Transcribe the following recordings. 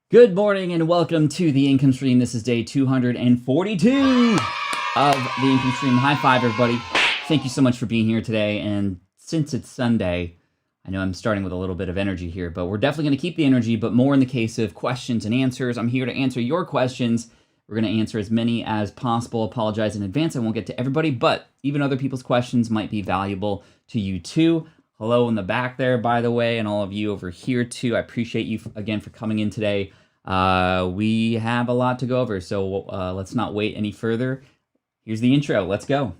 Good morning and welcome to the income stream. This is day 242 of the income stream. High five, everybody. Thank you so much for being here today. And since it's Sunday, I know I'm starting with a little bit of energy here, but we're definitely going to keep the energy, but more in the case of questions and answers. I'm here to answer your questions. We're going to answer as many as possible. Apologize in advance. I won't get to everybody, but even other people's questions might be valuable to you too. Hello in the back there, by the way, and all of you over here too. I appreciate you again for coming in today. We have a lot to go over, so let's not wait any further. Here's the intro. Let's go.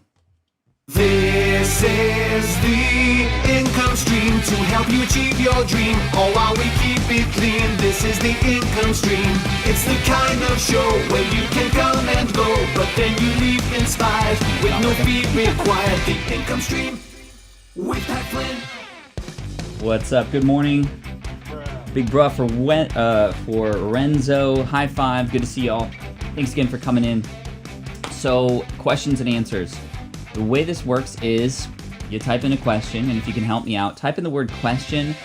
This is the income stream to help you achieve your dream, all while we keep it clean. This is the income stream. It's the kind of show where you can come and go, but then you leave inspired with no fee required. The income stream with Flynn. What's up? Good morning. Big bruh for Renzo. High five. Good to see y'all. Thanks again for coming in. So, questions and answers. The way this works is you type in a question, and if you can help me out, type in the word question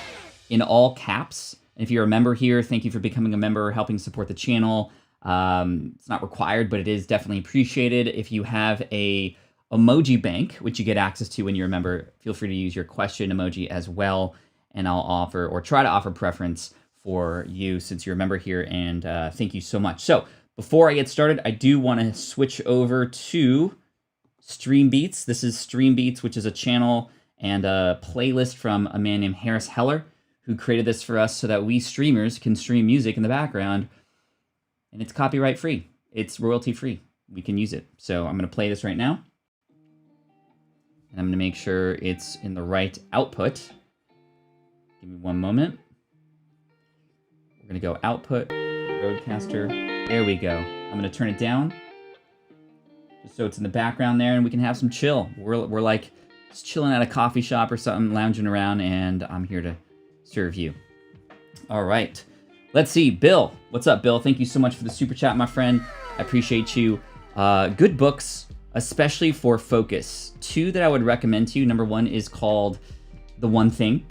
in all caps. And if you're a member here, thank you for becoming a member, helping support the channel. It's not required, but it is definitely appreciated. If you have a emoji bank, which you get access to when you're a member, feel free to use your question emoji as well. And I'll offer or try to offer preference for you since you're a member here. And thank you so much. So before I get started, I do want to switch over to Stream Beats. This is Stream Beats, which is a channel and a playlist from a man named Harris Heller, who created this for us so that we streamers can stream music in the background. And it's copyright free. It's royalty free. We can use it. So I'm going to play this right now. And I'm going to make sure it's in the right output. Give me one moment. We're going to go output, Roadcaster. There we go. I'm going to turn it down just so it's in the background there and we can have some chill. We're like just chilling at a coffee shop or something, lounging around, and I'm here to serve you. All right. Let's see. Bill. What's up, Bill? Thank you so much for the super chat, my friend. I appreciate you. Good books, especially for focus. Two that I would recommend to you. Number one is called The One Thing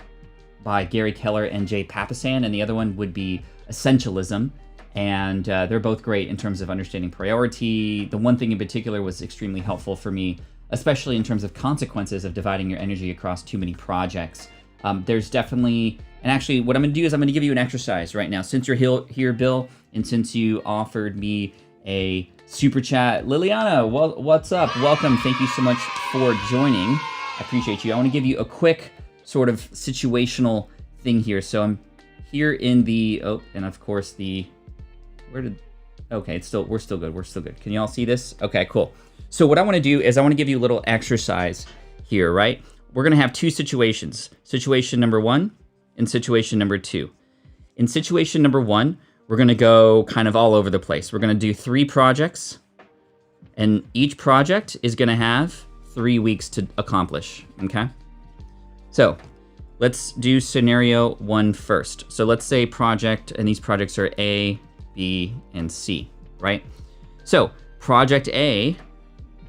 by Gary Keller and Jay Papasan, and the other one would be Essentialism. And they're both great in terms of understanding priority. The One Thing in particular was extremely helpful for me, especially in terms of consequences of dividing your energy across too many projects. There's definitely, and actually what I'm gonna do is I'm gonna give you an exercise right now. Since you're here, Bill, and since you offered me a super chat, Liliana, what's up? Welcome, thank you so much for joining. I appreciate you. I wanna give you a quick sort of situational thing here. So I'm here in the, and of course okay, we're still good. Can you all see this? Okay, cool. So what I want to do is I want to give you a little exercise here, right? We're going to have two situations. Situation number one and situation number two. In situation number one, we're going to go kind of all over the place. We're going to do 3 projects, and each project is going to have 3 weeks to accomplish, okay? So let's do scenario 1 first. So let's say project, and these projects are A, B, and C, right? So project A,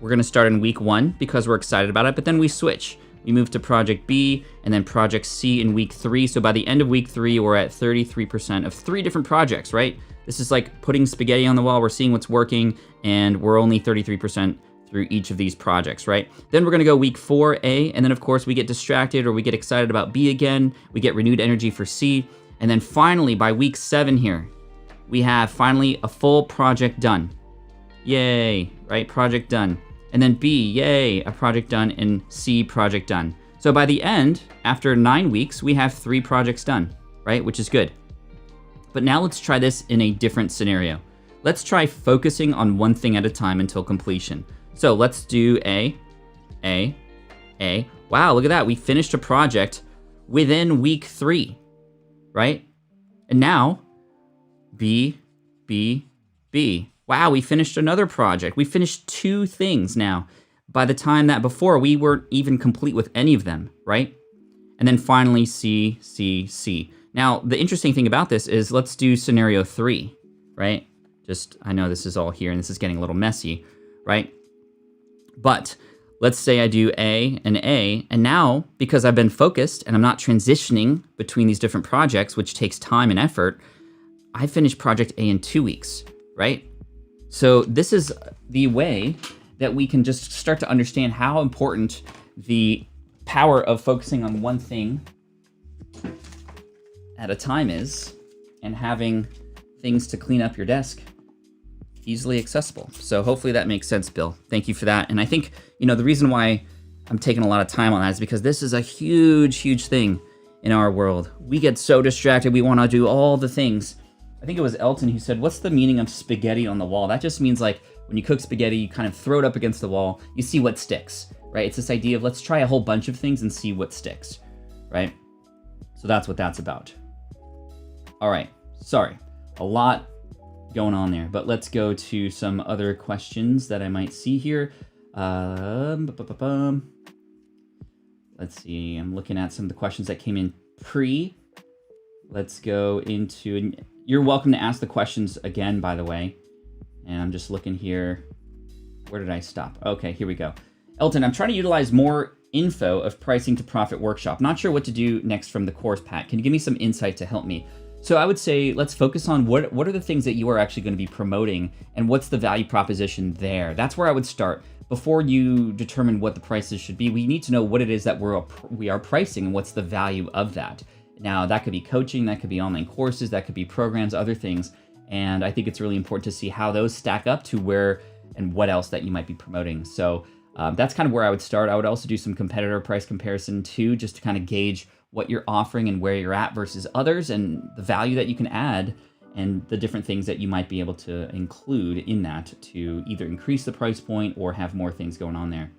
we're gonna start in week 1 because we're excited about it, but then we switch. We move to project B and then project C in week 3. So by the end of week 3, we're at 33% of 3 different projects, right? This is like putting spaghetti on the wall. We're seeing what's working, and we're only 33% through each of these projects, right? Then we're gonna go week 4A, and then of course we get distracted or we get excited about B again, we get renewed energy for C, and then finally by week 7 here, we have finally a full project done. Yay, right? Project done. And then B, yay, a project done, and C, project done. So by the end, after 9 weeks, we have 3 projects done, right? Which is good. But now let's try this in a different scenario. Let's try focusing on one thing at a time until completion. So let's do A. Wow, look at that. We finished a project within week 3, right? And now B. Wow, we finished another project. We finished 2 things now. By the time that before, we weren't even complete with any of them, right? And then finally C. Now, the interesting thing about this is let's do scenario 3, right? I know this is all here and this is getting a little messy, right? But let's say I do A, and now, because I've been focused and I'm not transitioning between these different projects, which takes time and effort, I finished project A in 2 weeks, right? So this is the way that we can just start to understand how important the power of focusing on one thing at a time is, and having things to clean up your desk easily accessible. So hopefully that makes sense, Bill. Thank you for that. And I think, the reason why I'm taking a lot of time on that is because this is a huge, huge thing in our world. We get so distracted. We want to do all the things. I think it was Elton who said, what's the meaning of spaghetti on the wall? That just means like when you cook spaghetti, you kind of throw it up against the wall, you see what sticks, right? It's this idea of let's try a whole bunch of things and see what sticks, right? So that's what that's about. All right, sorry, a lot going on there, but let's go to some other questions that I might see here. Let's see, I'm looking at some of the questions that came in pre. Let's go into, and you're welcome to ask the questions again, by the way. And I'm just looking here. Where did I stop? Okay, here we go. Elton, I'm trying to utilize more info of Pricing to Profit workshop. Not sure what to do next from the course, Pat. Can you give me some insight to help me? So I would say let's focus on what are the things that you are actually going to be promoting and what's the value proposition there. That's where I would start. Before you determine what the prices should be, we need to know what it is that we are pricing and what's the value of that. Now, that could be coaching, that could be online courses, that could be programs, other things. And I think it's really important to see how those stack up to where and what else that you might be promoting. So that's kind of where I would start. I would also do some competitor price comparison too, just to kind of gauge what you're offering and where you're at versus others and the value that you can add and the different things that you might be able to include in that to either increase the price point or have more things going on there.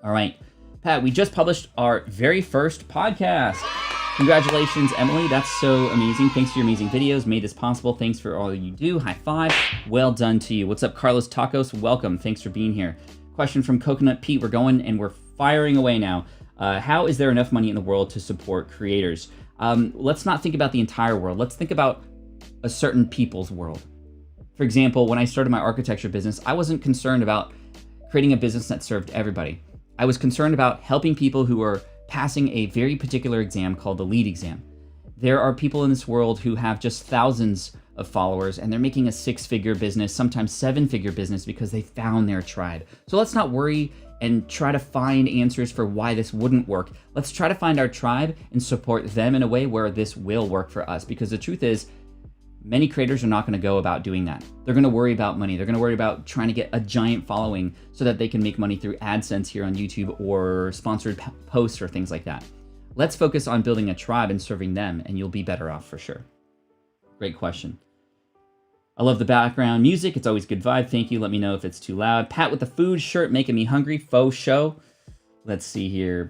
All right, Pat, we just published our very first podcast. Congratulations, Emily. That's so amazing. Thanks for your amazing videos. Made this possible. Thanks for all you do. High five. Well done to you. What's up, Carlos Tacos? Welcome. Thanks for being here. Question from Coconut Pete. We're going and we're firing away now. How is there enough money in the world to support creators? Let's not think about the entire world. Let's think about a certain people's world. For example, when I started my architecture business, I wasn't concerned about creating a business that served everybody. I was concerned about helping people who are passing a very particular exam called the LEED exam. There are people in this world who have just thousands of followers and they're making a 6-figure business, sometimes 7-figure business because they found their tribe. So let's not worry and try to find answers for why this wouldn't work. Let's try to find our tribe and support them in a way where this will work for us. Because the truth is, many creators are not going to go about doing that. They're going to worry about money. They're going to worry about trying to get a giant following so that they can make money through AdSense here on YouTube or sponsored posts or things like that. Let's focus on building a tribe and serving them, and you'll be better off for sure. Great question. I love the background music. It's always good vibe. Thank you. Let me know if it's too loud. Pat with the food shirt making me hungry. Faux show. Let's see here.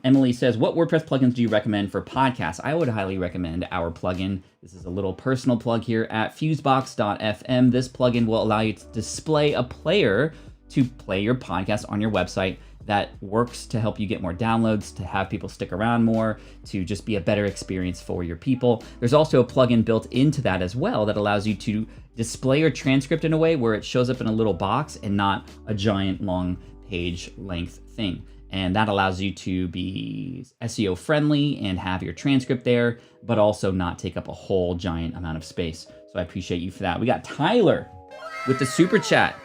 Emily says, what WordPress plugins do you recommend for podcasts? I would highly recommend our plugin. This is a little personal plug here at fusebox.fm. This plugin will allow you to display a player to play your podcast on your website that works to help you get more downloads, to have people stick around more, to just be a better experience for your people. There's also a plugin built into that as well that allows you to display your transcript in a way where it shows up in a little box and not a giant long page length thing. And that allows you to be SEO friendly and have your transcript there, but also not take up a whole giant amount of space. So I appreciate you for that. We got Tyler with the super chat.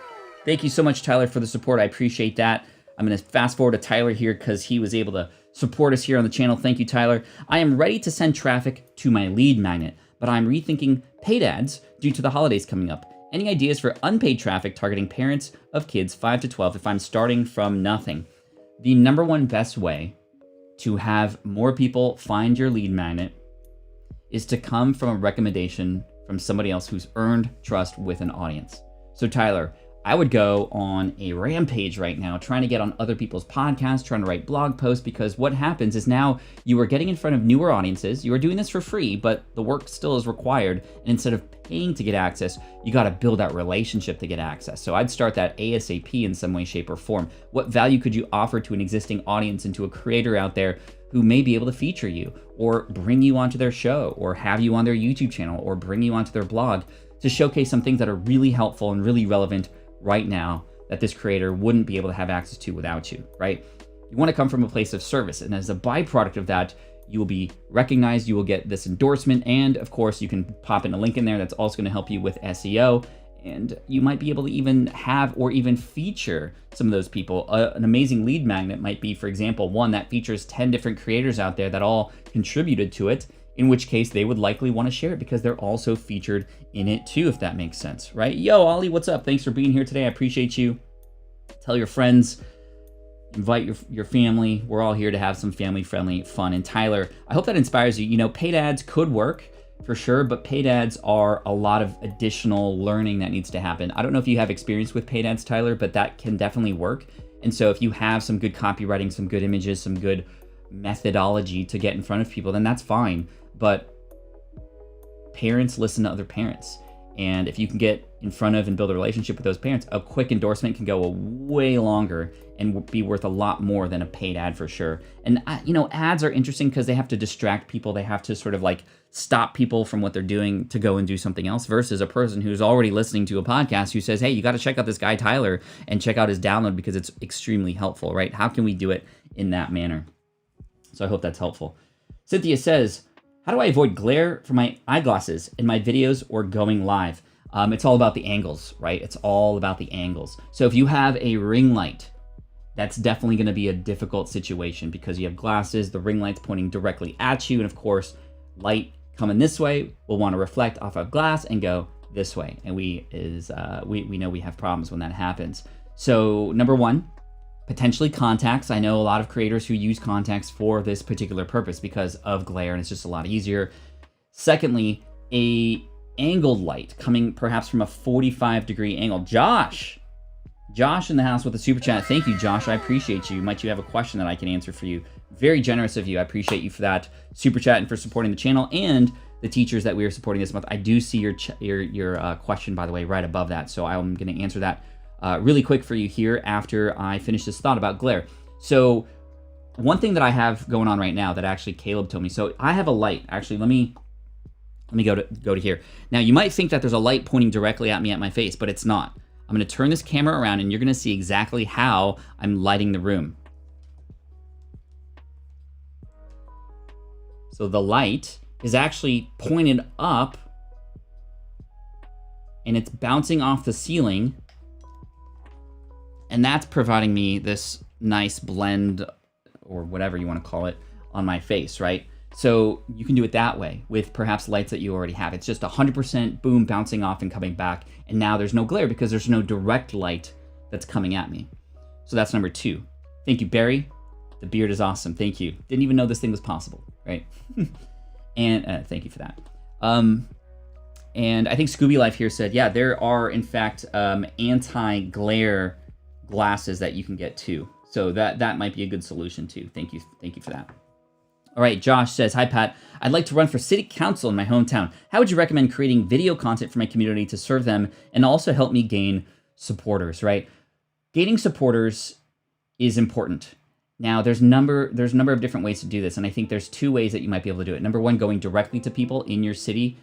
Thank you so much, Tyler, for the support. I appreciate that. I'm going to fast forward to Tyler here because he was able to support us here on the channel. Thank you, Tyler. I am ready to send traffic to my lead magnet, but I'm rethinking paid ads due to the holidays coming up. Any ideas for unpaid traffic targeting parents of kids 5 to 12 if I'm starting from nothing? The number one best way to have more people find your lead magnet is to come from a recommendation from somebody else who's earned trust with an audience. So Tyler, I would go on a rampage right now, trying to get on other people's podcasts, trying to write blog posts, because what happens is now you are getting in front of newer audiences. You are doing this for free, but the work still is required. And instead of paying to get access, you got to build that relationship to get access. So I'd start that ASAP in some way, shape, or form. What value could you offer to an existing audience and to a creator out there who may be able to feature you or bring you onto their show or have you on their YouTube channel or bring you onto their blog to showcase some things that are really helpful and really relevant right now that this creator wouldn't be able to have access to without you, right? You want to come from a place of service. And as a byproduct of that, you will be recognized, you will get this endorsement, and of course you can pop in a link in there that's also going to help you with SEO, and you might be able to even have or even feature some of those people. An amazing lead magnet might be, for example, one that features 10 different creators out there that all contributed to it, in which case they would likely want to share it because they're also featured in it too, if that makes sense, right? Yo, Ollie, what's up? Thanks for being here today. I appreciate you. Tell your friends, invite your family. We're all here to have some family-friendly fun. And Tyler, I hope that inspires you. You know, paid ads could work for sure, but paid ads are a lot of additional learning that needs to happen. I don't know if you have experience with paid ads, Tyler, but that can definitely work. And so if you have some good copywriting, some good images, some good methodology to get in front of people, then that's fine. But parents listen to other parents. And if you can get in front of and build a relationship with those parents, a quick endorsement can go way longer and be worth a lot more than a paid ad for sure. And you know, ads are interesting because they have to distract people. They have to sort of like stop people from what they're doing to go and do something else, versus a person who's already listening to a podcast who says, hey, you got to check out this guy Tyler and check out his download because it's extremely helpful, right? How can we do it in that manner? So I hope that's helpful. Cynthia says, how do I avoid glare from my eyeglasses in my videos or going live? It's all about the angles, right? It's all about the angles. So if you have a ring light, that's definitely going to be a difficult situation because you have glasses, the ring light's pointing directly at you, and of course, light coming this way will want to reflect off of glass and go this way. And we know we have problems when that happens. So number one, potentially contacts. I know a lot of creators who use contacts for this particular purpose because of glare, and it's just a lot easier. Secondly, a angled light coming perhaps from a 45-degree angle. Josh in the house with a super chat. Thank you, Josh. I appreciate you. Might you have a question that I can answer for you? Very generous of you. I appreciate you for that super chat and for supporting the channel and the teachers that we are supporting this month. I do see your question, by the way, right above that. So I'm going to answer that really quick for you here after I finish this thought about glare. So one thing that I have going on right now that actually Caleb told me. So I have a light. Actually, let me go to here. Now you might think that there's a light pointing directly at me at my face, but it's not. I'm going to turn this camera around and you're going to see exactly how I'm lighting the room. So the light is actually pointed up and it's bouncing off the ceiling, and that's providing me this nice blend or whatever you want to call it on my face, right? So you can do it that way with perhaps lights that you already have. It's just 100% boom, bouncing off and coming back. And now there's no glare because there's no direct light that's coming at me. So that's number two. Thank you, Barry. The beard is awesome. Thank you. Didn't even know this thing was possible, right? And thank you for that. And I think Scooby Life here said, yeah, there are in fact anti-glare glasses that you can get too. So that might be a good solution too. Thank you for that. All right, Josh says, hi, Pat. I'd like to run for city council in my hometown. How would you recommend creating video content for my community to serve them and also help me gain supporters, right? Gaining supporters is important. Now, there's a number of different ways to do this, and I think there's two ways that you might be able to do it. Number one, going directly to people in your city,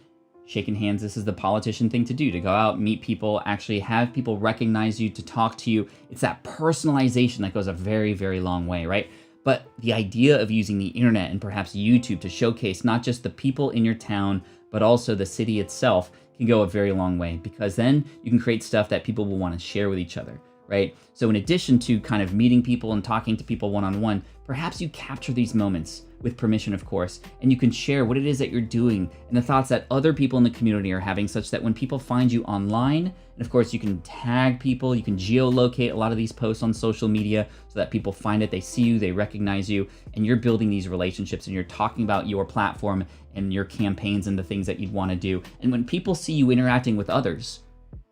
shaking hands. This is the politician thing to do, to go out, meet people, actually have people recognize you, to talk to you. It's that personalization that goes a very, very long way, right? But the idea of using the internet and perhaps YouTube to showcase not just the people in your town, but also the city itself can go a very long way, because then you can create stuff that people will want to share with each other, right? So in addition to kind of meeting people and talking to people one-on-one, perhaps you capture these moments with permission, of course, and you can share what it is that you're doing and the thoughts that other people in the community are having, such that when people find you online, and of course you can tag people, you can geolocate a lot of these posts on social media so that people find it, they see you, they recognize you, and you're building these relationships and you're talking about your platform and your campaigns and the things that you'd want to do. And when people see you interacting with others,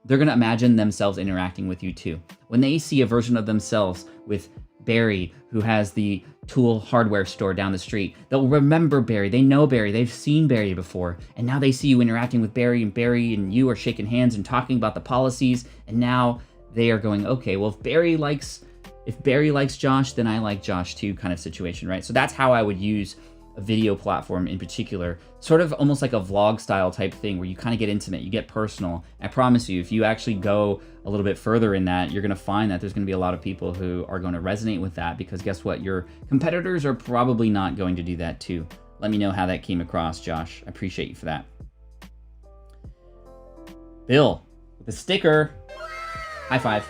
they're going to imagine themselves interacting with you too. When they see a version of themselves with Barry, who has the tool hardware store down the street, they'll remember Barry. They know Barry. They've seen Barry before. And now they see you interacting with Barry and you are shaking hands and talking about the policies. And now they are going, okay, well, if Barry likes Josh, then I like Josh too, kind of situation, right? So that's how I would use a video platform in particular, sort of almost like a vlog style type thing where you kind of get intimate, you get personal. I promise you, if you actually go a little bit further in that, you're going to find that there's going to be a lot of people who are going to resonate with that, because guess what? Your competitors are probably not going to do that too. let me know how that came across, Josh. I appreciate you for that. Bill, with a sticker. High five.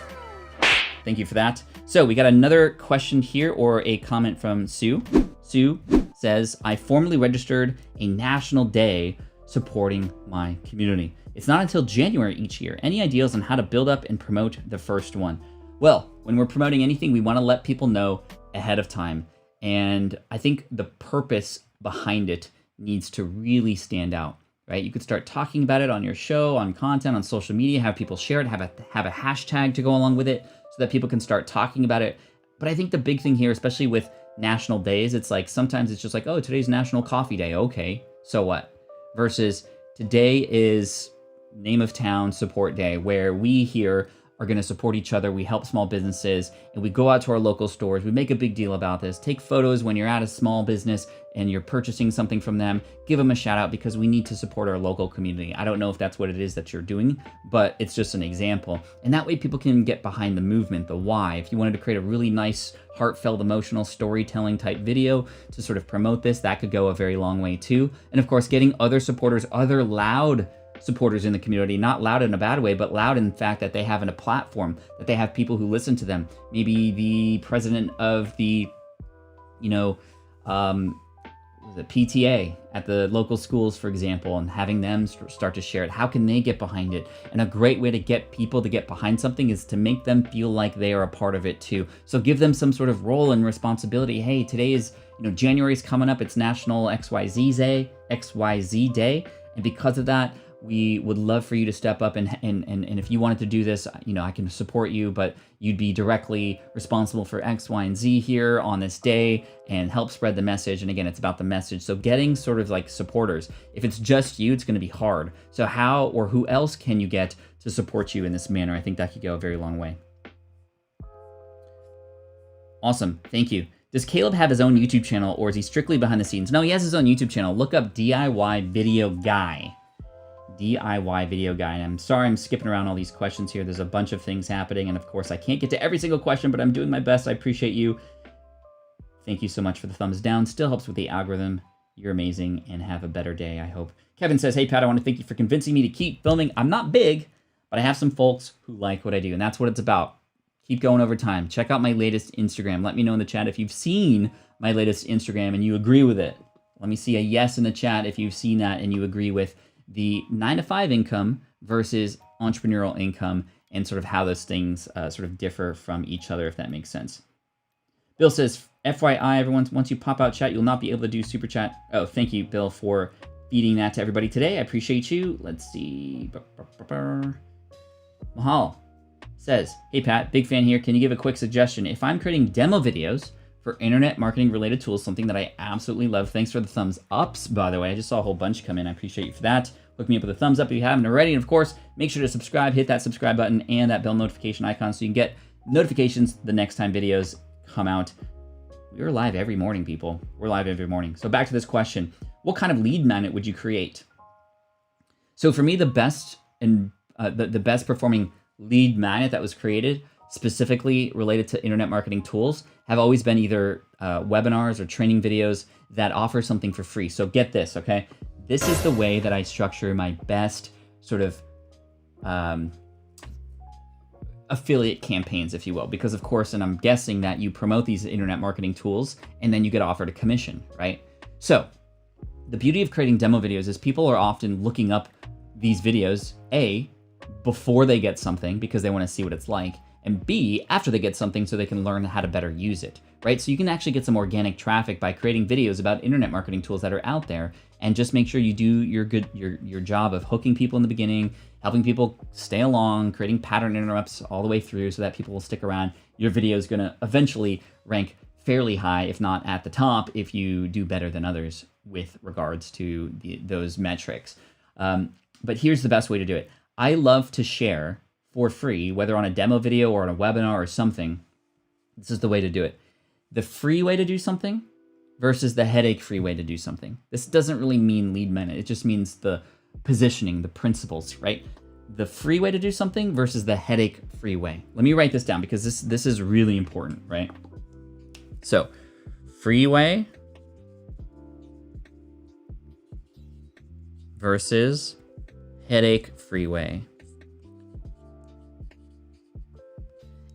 Thank you for that. So we got another question here, or a comment from Sue. Sue says, I formally registered a national day supporting my community. It's not until January each year. Any ideas on how to build up and promote the first one? Well, when we're promoting anything, we want to let people know ahead of time. And I think the purpose behind it needs to really stand out, right? You could start talking about it on your show, on content, on social media, have people share it, have a hashtag to go along with it so that people can start talking about it. But I think the big thing here, especially with national days, it's like sometimes it's just like, oh, today's National Coffee Day. Okay, so what? Versus today is name of town support day, where we here are going to support each other. We help small businesses, and we go out to our local stores. We make a big deal about this. Take photos when you're at a small business and you're purchasing something from them. Give them a shout out, because we need to support our local community. I don't know if that's what it is that you're doing, but it's just an example. And that way people can get behind the movement, the why. If you wanted to create a really nice, heartfelt, emotional storytelling type video to sort of promote this, that could go a very long way too. And of course, getting other supporters, other loud supporters in the community, not loud in a bad way, but loud in the fact that they have a platform, that they have people who listen to them. Maybe the president of the, the PTA at the local schools, for example, and having them start to share it. How can they get behind it? And a great way to get people to get behind something is to make them feel like they are a part of it too. So give them some sort of role and responsibility. Hey, today is, January's coming up. It's National XYZ Day. And because of that, we would love for you to step up and if you wanted to do this, I can support you, but you'd be directly responsible for X, Y, and Z here on this day and help spread the message. And again, it's about the message. So getting sort of like supporters. If it's just you, it's going to be hard. So how or who else can you get to support you in this manner? I think that could go a very long way. Awesome. Thank you. Does Caleb have his own YouTube channel, or is he strictly behind the scenes? No, he has his own YouTube channel. Look up DIY Video Guy. DIY Video Guy. And I'm sorry I'm skipping around all these questions here. There's a bunch of things happening, and of course I can't get to every single question, but I'm doing my best. I appreciate you. Thank you so much for the thumbs down. Still helps with the algorithm. You're amazing, and have a better day, I hope. Kevin says, hey Pat, I want to thank you for convincing me to keep filming. I'm not big, but I have some folks who like what I do, and that's what it's about. Keep going over time. Check out my latest Instagram. Let me know in the chat if you've seen my latest Instagram and you agree with it. Let me see a yes in the chat if you've seen that and you agree with the 9-to-5 income versus entrepreneurial income, and sort of how those things sort of differ from each other, if that makes sense. Bill says, FYI, everyone, once you pop out chat, you'll not be able to do super chat. Oh, thank you, Bill, for feeding that to everybody today. I appreciate you. Let's see. Mahal says, hey Pat, big fan here. Can you give a quick suggestion? If I'm creating demo videos for internet marketing related tools, something that I absolutely love. Thanks for the thumbs ups, by the way. I just saw a whole bunch come in. I appreciate you for that. Hook me up with a thumbs up if you haven't already. And of course, make sure to subscribe, hit that subscribe button and that bell notification icon so you can get notifications the next time videos come out. We're live every morning, people. We're live every morning. So back to this question. What kind of lead magnet would you create? So for me, the best and the best performing lead magnet that was created specifically related to internet marketing tools have always been either webinars or training videos that offer something for free. So get this, okay? This is the way that I structure my best sort of affiliate campaigns, if you will, because of course, and I'm guessing that you promote these internet marketing tools and then you get offered a commission, right? So the beauty of creating demo videos is people are often looking up these videos, A, before they get something because they want to see what it's like, and B, after they get something so they can learn how to better use it, right? So you can actually get some organic traffic by creating videos about internet marketing tools that are out there, and just make sure you do your job of hooking people in the beginning, helping people stay along, creating pattern interrupts all the way through so that people will stick around. Your video is going to eventually rank fairly high, if not at the top, if you do better than others with regards to those metrics. But here's the best way to do it. I love to share for free, whether on a demo video or on a webinar or something. This is the way to do it. The free way to do something versus the headache-free way to do something. This doesn't really mean lead magnet. It just means the positioning, the principles, right? The free way to do something versus the headache-free way. Let me write this down because this is really important, right? So, free way versus headache-free way.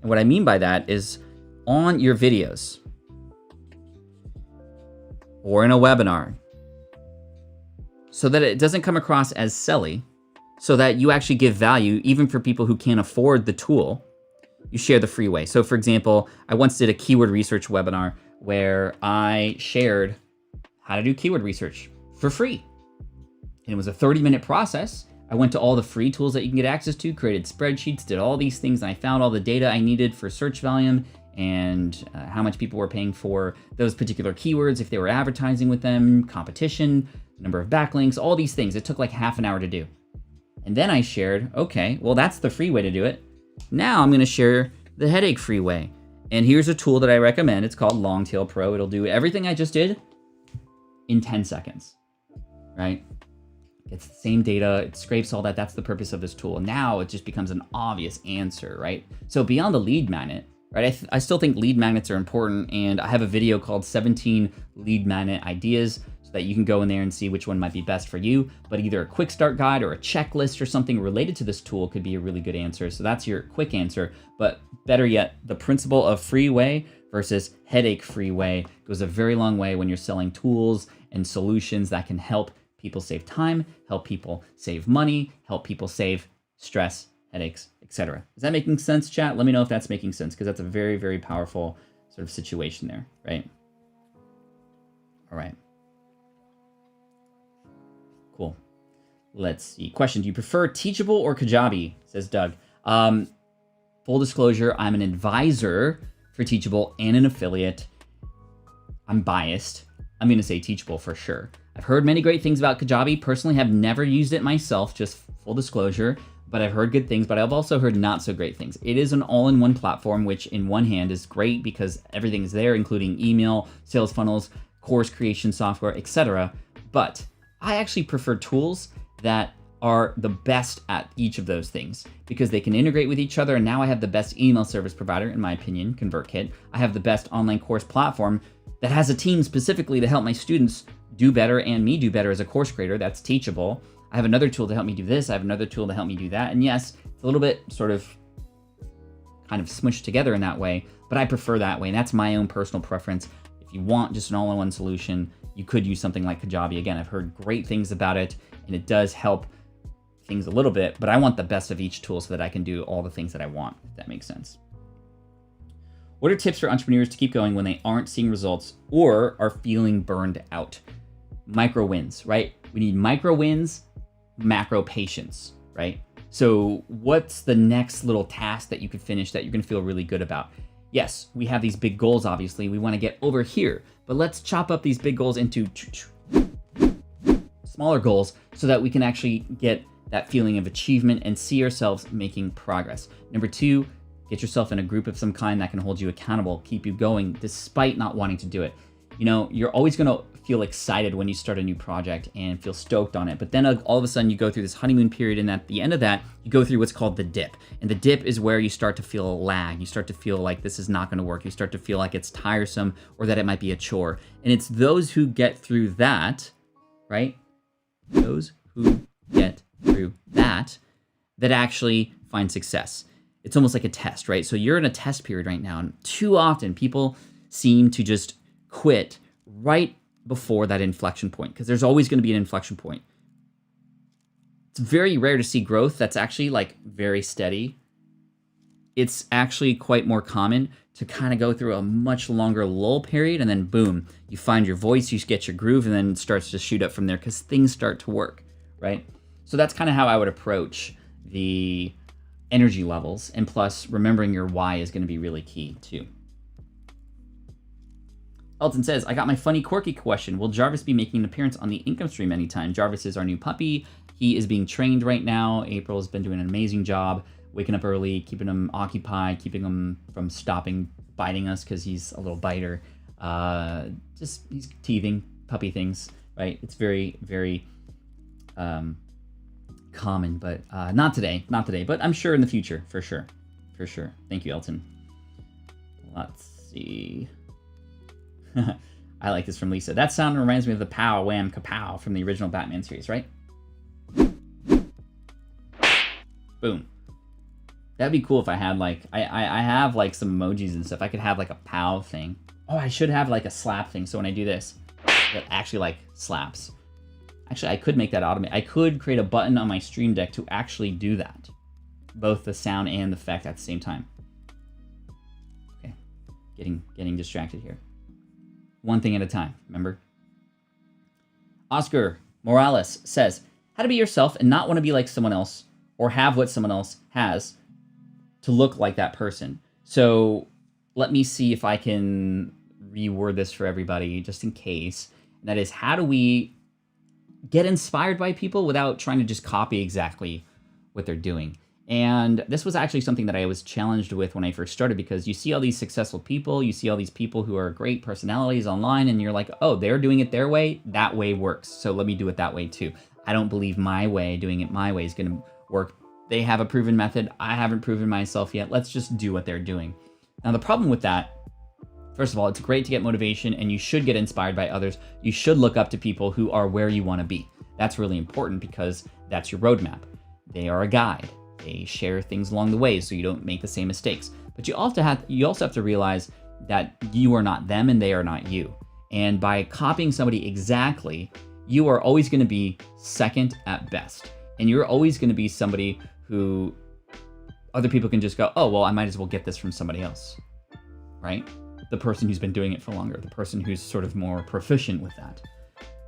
And what I mean by that is on your videos or in a webinar, so that it doesn't come across as silly, so that you actually give value even for people who can't afford the tool, you share the free way. So for example, I once did a keyword research webinar where I shared how to do keyword research for free. And it was a 30-minute process. I went to all the free tools that you can get access to, created spreadsheets, did all these things, and I found all the data I needed for search volume and how much people were paying for those particular keywords, if they were advertising with them, competition, number of backlinks, all these things. It took like half an hour to do. And then I shared, okay, well, that's the free way to do it. Now I'm gonna share the headache-free way. And here's a tool that I recommend. It's called Longtail Pro. It'll do everything I just did in 10 seconds, right? It's the same data, it scrapes all that. That's the purpose of this tool. Now it just becomes an obvious answer, right? So beyond the lead magnet, right? I still think lead magnets are important, and I have a video called 17 lead magnet ideas so that you can go in there and see which one might be best for you. But either a quick start guide or a checklist or something related to this tool could be a really good answer. So that's your quick answer. But better yet, the principle of free way versus headache-free way goes a very long way when you're selling tools and solutions that can help people save time, help people save money, help people save stress, headaches, etc. Is that making sense, chat? Let me know if that's making sense, because that's a very, very powerful sort of situation there, right? All right. Cool. Let's see. Question, do you prefer Teachable or Kajabi? Says Doug. Full disclosure, I'm an advisor for Teachable and an affiliate. I'm biased. I'm going to say Teachable for sure. I've heard many great things about Kajabi. Personally, have never used it myself, just full disclosure, but I've heard good things, but I've also heard not so great things. It is an all-in-one platform, which in one hand is great because everything's there, including email, sales funnels, course creation software, etc. But I actually prefer tools that are the best at each of those things because they can integrate with each other. And now I have the best email service provider, in my opinion, ConvertKit. I have the best online course platform that has a team specifically to help my students do better and me do better as a course creator. That's Teachable. I have another tool to help me do this. I have another tool to help me do that. And yes, it's a little bit sort of kind of smushed together in that way, but I prefer that way. And that's my own personal preference. If you want just an all-in-one solution, you could use something like Kajabi. Again, I've heard great things about it, and it does help things a little bit, but I want the best of each tool so that I can do all the things that I want, if that makes sense. What are tips for entrepreneurs to keep going when they aren't seeing results or are feeling burned out? Micro wins, right? We need micro wins, macro patience, right? So what's the next little task that you could finish that you're gonna feel really good about? Yes, we have these big goals, obviously. We wanna get over here, but let's chop up these big goals into smaller goals so that we can actually get that feeling of achievement and see ourselves making progress. Number two, get yourself in a group of some kind that can hold you accountable, keep you going despite not wanting to do it. You know, you're always gonna feel excited when you start a new project and feel stoked on it. But then all of a sudden you go through this honeymoon period, and at the end of that, you go through what's called the dip. And the dip is where you start to feel a lag. You start to feel like this is not gonna work. You start to feel like it's tiresome or that it might be a chore. And it's those who get through that, right? Those who get through that actually find success. It's almost like a test, right? So you're in a test period right now, and too often people seem to just quit right before that inflection point, because there's always going to be an inflection point. It's very rare to see growth that's actually like very steady. It's actually quite more common to kind of go through a much longer lull period, and then boom, you find your voice, you get your groove, and then it starts to shoot up from there because things start to work, right? So that's kind of how I would approach the energy levels, and plus remembering your why is going to be really key too. Elton says, I got my funny, quirky question. Will Jarvis be making an appearance on the income stream anytime? Jarvis is our new puppy. He is being trained right now. April's been doing an amazing job, waking up early, keeping him occupied, keeping him from stopping biting us because he's a little biter. He's teething, puppy things, right? It's very, very common, but not today, but I'm sure in the future, for sure. Thank you, Elton. Let's see. I like this from Lisa. That sound reminds me of the pow, wham, kapow from the original Batman series, right? Boom. That'd be cool if I had like, I have like some emojis and stuff. I could have like a pow thing. Oh, I should have like a slap thing. So when I do this, it actually like slaps. Actually, I could make that automated. I could create a button on my Stream Deck to actually do that. Both the sound and the effect at the same time. Okay, getting distracted here. One thing at a time, remember? Oscar Morales says, how to be yourself and not want to be like someone else or have what someone else has to look like that person. So let me see if I can reword this for everybody just in case. And that is, how do we get inspired by people without trying to just copy exactly what they're doing? And this was actually something that I was challenged with when I first started, because you see all these successful people, you see all these people who are great personalities online, and you're like, oh, they're doing it their way, that way works, so let me do it that way too. I don't believe my way, doing it my way, is gonna work. They have a proven method, I haven't proven myself yet, let's just do what they're doing. Now the problem with that, first of all, it's great to get motivation, and you should get inspired by others. You should look up to people who are where you wanna be. That's really important because that's your roadmap. They are a guide. They share things along the way so you don't make the same mistakes. But you also have to realize that you are not them and they are not you. And by copying somebody exactly, you are always going to be second at best. And you're always going to be somebody who other people can just go, oh, well, I might as well get this from somebody else, right? The person who's been doing it for longer, the person who's sort of more proficient with that.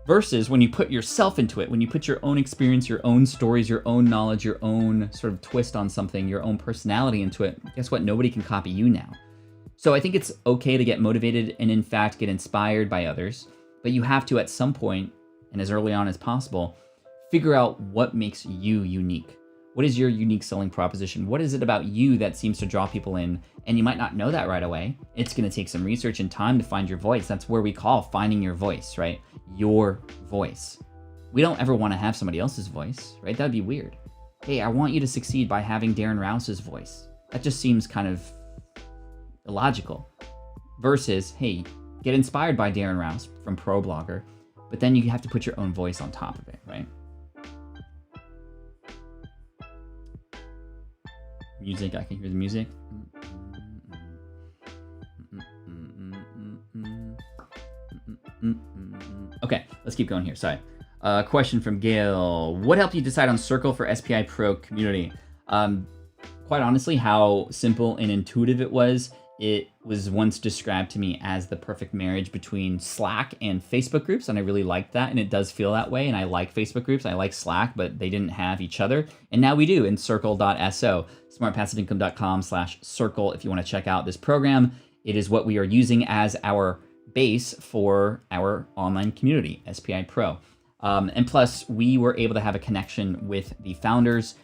Versus when you put yourself into it, when you put your own experience, your own stories, your own knowledge, your own sort of twist on something, your own personality into it, guess what? Nobody can copy you now. So I think it's okay to get motivated and in fact get inspired by others, but you have to at some point, and as early on as possible, figure out what makes you unique. What is your unique selling proposition? What is it about you that seems to draw people in? And you might not know that right away. It's going to take some research and time to find your voice. That's where we call finding your voice, right? Your voice. We don't ever want to have somebody else's voice, right? That'd be weird. Hey, I want you to succeed by having Darren Rouse's voice. That just seems kind of illogical. Versus, hey, get inspired by Darren Rouse from ProBlogger, but then you have to put your own voice on top of it, right? Music, I can hear the music. Okay, let's keep going here. Sorry. Question from Gail. What helped you decide on Circle for SPI Pro community? Quite honestly, how simple and intuitive it was once described to me as the perfect marriage between Slack and Facebook groups, and I really liked that, and it does feel that way, and I like Facebook groups, I like Slack, but they didn't have each other, and now we do in circle.so, smartpassiveincome.com/circle if you want to check out this program. It is what we are using as our base for our online community, SPI Pro. And plus, we were able to have a connection with the founders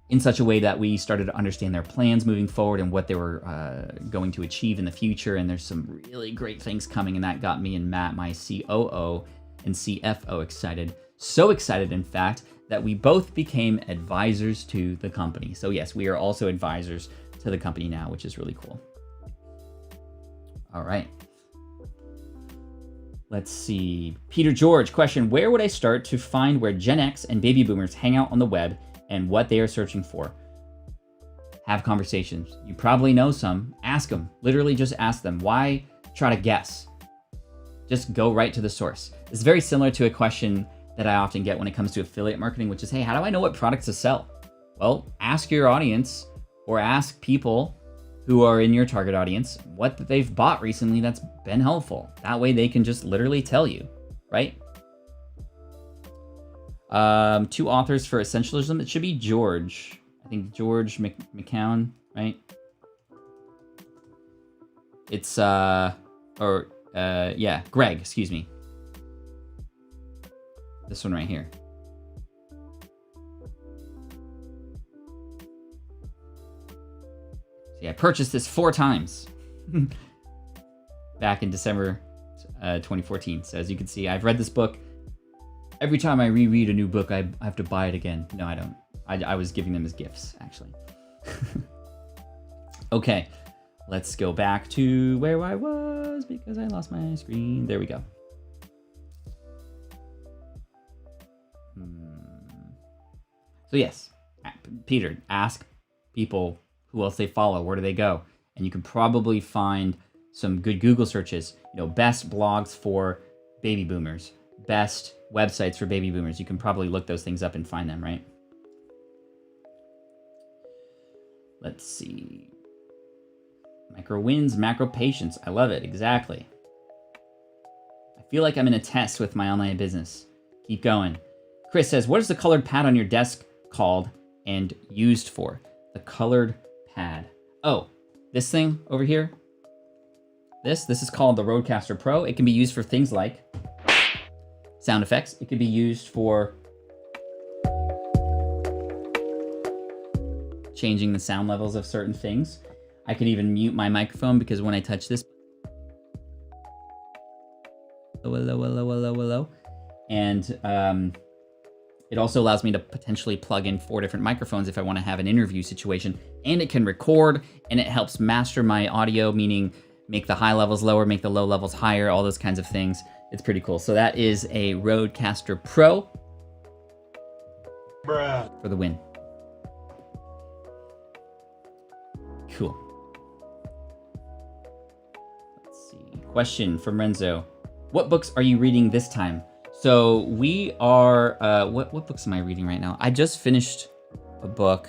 in such a way that we started to understand their plans moving forward and what they were going to achieve in the future. And there's some really great things coming, and that got me and Matt, my COO and CFO, excited. So excited, in fact, that we both became advisors to the company. So yes, we are also advisors to the company now, which is really cool. All right. Let's see. Peter George, question, where would I start to find where Gen X and baby boomers hang out on the web and what they are searching for? Have conversations. You probably know some. Ask them. Literally just ask them. Why try to guess? Just go right to the source. It's very similar to a question that I often get when it comes to affiliate marketing, which is, hey, how do I know what products to sell? Well, ask your audience or ask people who are in your target audience what they've bought recently that's been helpful. That way they can just literally tell you, right? 2 authors for Essentialism. It should be George. I think George McCown, right? It's, yeah, Greg, excuse me. This one right here. See, I purchased this 4 times back in December 2014. So as you can see, I've read this book. Every time I reread a new book, I have to buy it again. No, I don't. I was giving them as gifts, actually. Okay, let's go back to where I was because I lost my screen. There we go. So yes, Peter, ask people who else they follow, where do they go? And you can probably find some good Google searches, best blogs for baby boomers, best websites for baby boomers. You can probably look those things up and find them, right? Let's see. Micro wins, macro patience. I love it. Exactly. I feel like I'm in a test with my online business. Keep going. Chris says, what is the colored pad on your desk called and used for? The colored pad. Oh, this thing over here. This is called the Rodecaster Pro. It can be used for things like sound effects. It could be used for changing the sound levels of certain things. I could even mute my microphone because when I touch this, hello. And it also allows me to potentially plug in 4 different microphones if I want to have an interview situation. And it can record, and it helps master my audio, meaning make the high levels lower, make the low levels higher, all those kinds of things. It's pretty cool. So that is a Rodecaster Pro. Bruh. For the win. Cool. Let's see. Question from Renzo. What books are you reading this time? So we are, what books am I reading right now? I just finished a book,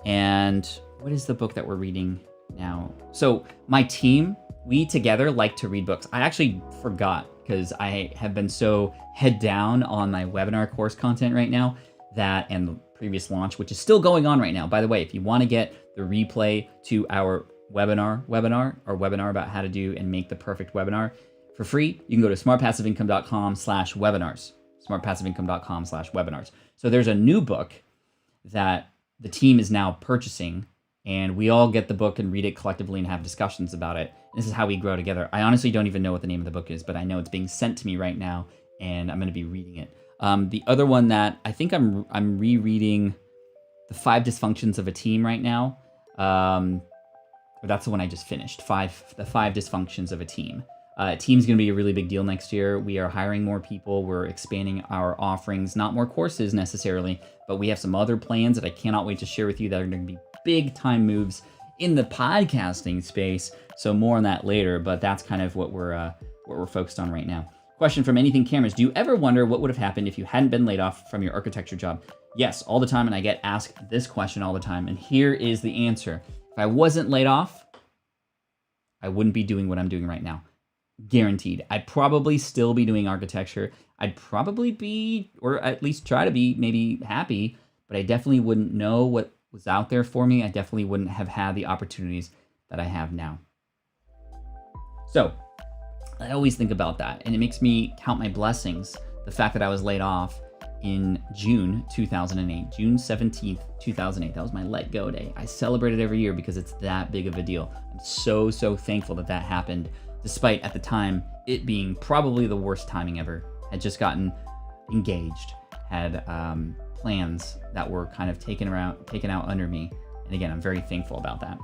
and what is the book that we're reading now? So my team, we together like to read books. I actually forgot because I have been so head down on my webinar course content right now, and the previous launch, which is still going on right now. By the way, if you want to get the replay to our webinar about how to do and make the perfect webinar for free, you can go to smartpassiveincome.com/webinars. smartpassiveincome.com/webinars. So there's a new book that the team is now purchasing, and we all get the book and read it collectively and have discussions about it. This is how we grow together. I honestly don't even know what the name of the book is, but I know it's being sent to me right now, and I'm going to be reading it. The other one that I think I'm rereading, The 5 Dysfunctions of a Team right now. That's the one I just finished. The 5 Dysfunctions of a Team. Team's going to be a really big deal next year. We are hiring more people. We're expanding our offerings, not more courses necessarily, but we have some other plans that I cannot wait to share with you that are going to be big time moves in the podcasting space. So more on that later, but that's kind of what we're focused on right now. Question from Anything Cameras. Do you ever wonder what would have happened if you hadn't been laid off from your architecture job? Yes, all the time, and I get asked this question all the time, and here is the answer. If I wasn't laid off, I wouldn't be doing what I'm doing right now. Guaranteed. I'd probably still be doing architecture. I'd probably be, or at least try to be, maybe happy, but I definitely wouldn't know what was out there for me. I definitely wouldn't have had the opportunities that I have now. So I always think about that, and it makes me count my blessings. The fact that I was laid off in June 2008, June 17th, 2008. That was my let go day. I celebrate it every year because it's that big of a deal. I'm so thankful that that happened, despite at the time it being probably the worst timing ever. Had just gotten engaged, had plans that were kind of taken out under me. And again, I'm very thankful about that.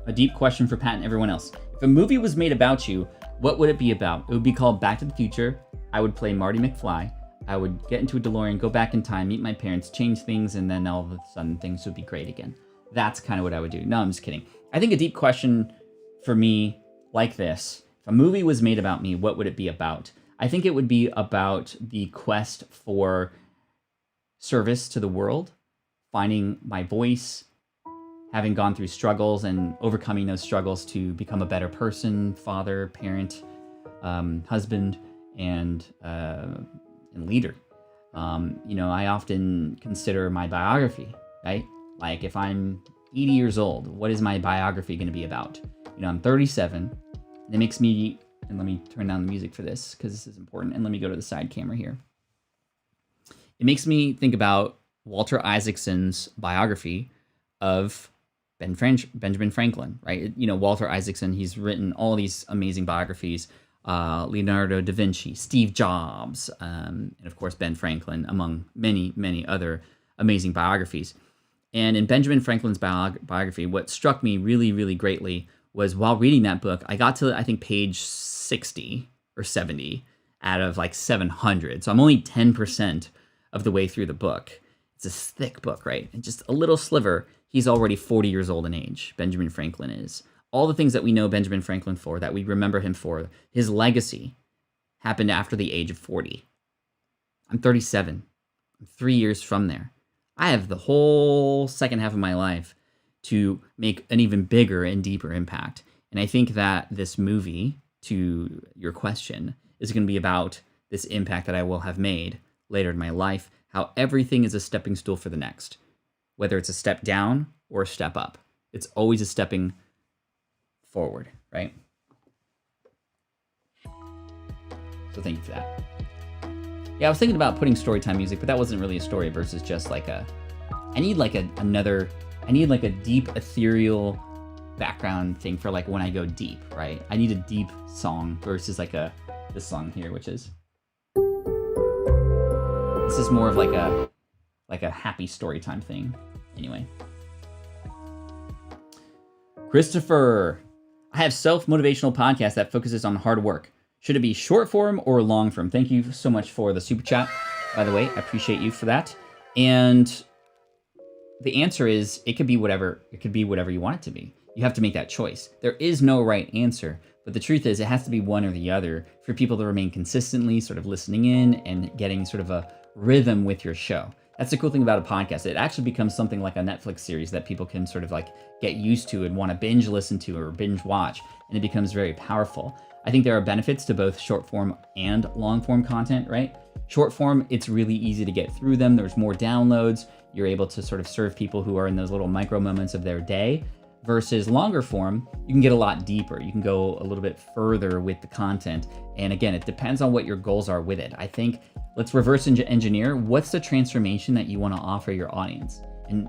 A deep question for Pat and everyone else. If a movie was made about you, what would it be about? It would be called Back to the Future. I would play Marty McFly. I would get into a DeLorean, go back in time, meet my parents, change things, and then all of a sudden things would be great again. That's kind of what I would do. No, I'm just kidding. I think a deep question for me like this, if a movie was made about me, what would it be about? I think it would be about the quest for service to the world, finding my voice, having gone through struggles and overcoming those struggles to become a better person, father, parent, husband, and leader. I often consider my biography, right? Like if I'm 80 years old, what is my biography going to be about? I'm 37. And it makes me, and let me turn down the music for this because this is important. And let me go to the side camera here. It makes me think about Walter Isaacson's biography of Benjamin Franklin, right? Walter Isaacson, he's written all these amazing biographies, Leonardo da Vinci, Steve Jobs, and of course Ben Franklin, among many other amazing biographies. And in Benjamin Franklin's biography, what struck me really greatly was while reading that book, I got to, I think, page 60 or 70 out of like 700. So I'm only 10% of the way through the book. It's a thick book, right? And just a little sliver, he's already 40 years old in age, Benjamin Franklin is. All the things that we know Benjamin Franklin for, that we remember him for, his legacy happened after the age of 40. I'm 37. I'm 3 years from there. I have the whole second half of my life to make an even bigger and deeper impact. And I think that this movie, to your question, is going to be about this impact that I will have made later in my life, how everything is a stepping stool for the next. Whether it's a step down or a step up, it's always a stepping forward, right? So thank you for that. Yeah, I was thinking about putting storytime music, but that wasn't really a story versus just like I need like a deep ethereal background thing for like when I go deep, right? I need a deep song versus like this song here, which is, this is more of like a happy storytime thing. Anyway. Christopher, I have self-motivational podcast that focuses on hard work. Should it be short form or long form? Thank you so much for the super chat, by the way. I appreciate you for that. And the answer is it could be whatever you want it to be. You have to make that choice. There is no right answer, but the truth is it has to be one or the other for people to remain consistently sort of listening in and getting sort of a rhythm with your show. That's the cool thing about a podcast. It actually becomes something like a Netflix series that people can sort of like get used to and want to binge listen to or binge watch, and it becomes very powerful. I think there are benefits to both short form and long form content, right? Short form, it's really easy to get through them. There's more downloads. You're able to sort of serve people who are in those little micro moments of their day. Versus longer form, you can get a lot deeper. You can go a little bit further with the content. And again, it depends on what your goals are with it. I think let's reverse engineer. What's the transformation that you want to offer your audience? And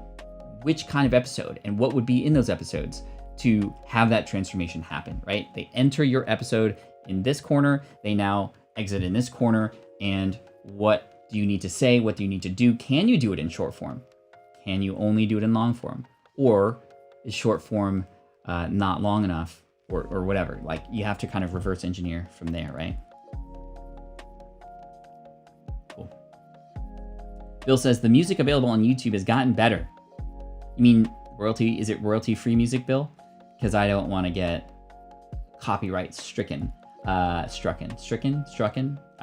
which kind of episode and what would be in those episodes to have that transformation happen, right? They enter your episode in this corner, they now exit in this corner, and what do you need to say? What do you need to do? Can you do it in short form? Can you only do it in long form? Or is short form not long enough or whatever? Like you have to kind of reverse engineer from there, right? Cool. Bill says the music available on YouTube has gotten better. You mean royalty? Is it royalty-free music, Bill? Because I don't want to get copyright stricken. I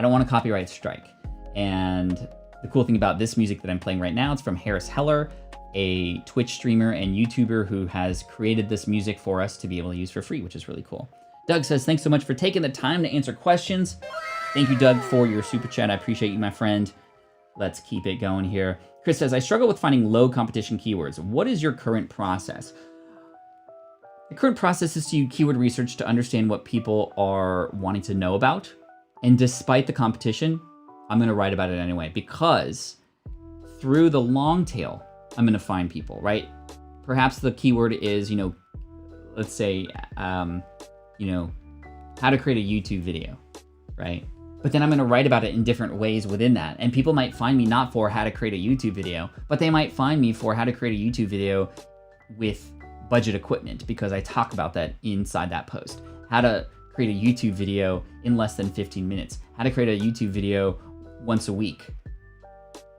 don't want a copyright strike. And the cool thing about this music that I'm playing right now, it's from Harris Heller, a Twitch streamer and YouTuber who has created this music for us to be able to use for free, which is really cool. Doug says, thanks so much for taking the time to answer questions. Thank you, Doug, for your super chat. I appreciate you, my friend. Let's keep it going here. Chris says, I struggle with finding low competition keywords. What is your current process? The current process is to use keyword research to understand what people are wanting to know about. And despite the competition, I'm going to write about it anyway, because through the long tail, I'm going to find people, right? Perhaps the keyword is, let's say, how to create a YouTube video, right? But then I'm going to write about it in different ways within that. And people might find me not for how to create a YouTube video, but they might find me for how to create a YouTube video with budget equipment, because I talk about that inside that post. How to create a YouTube video in less than 15 minutes. How to create a YouTube video once a week,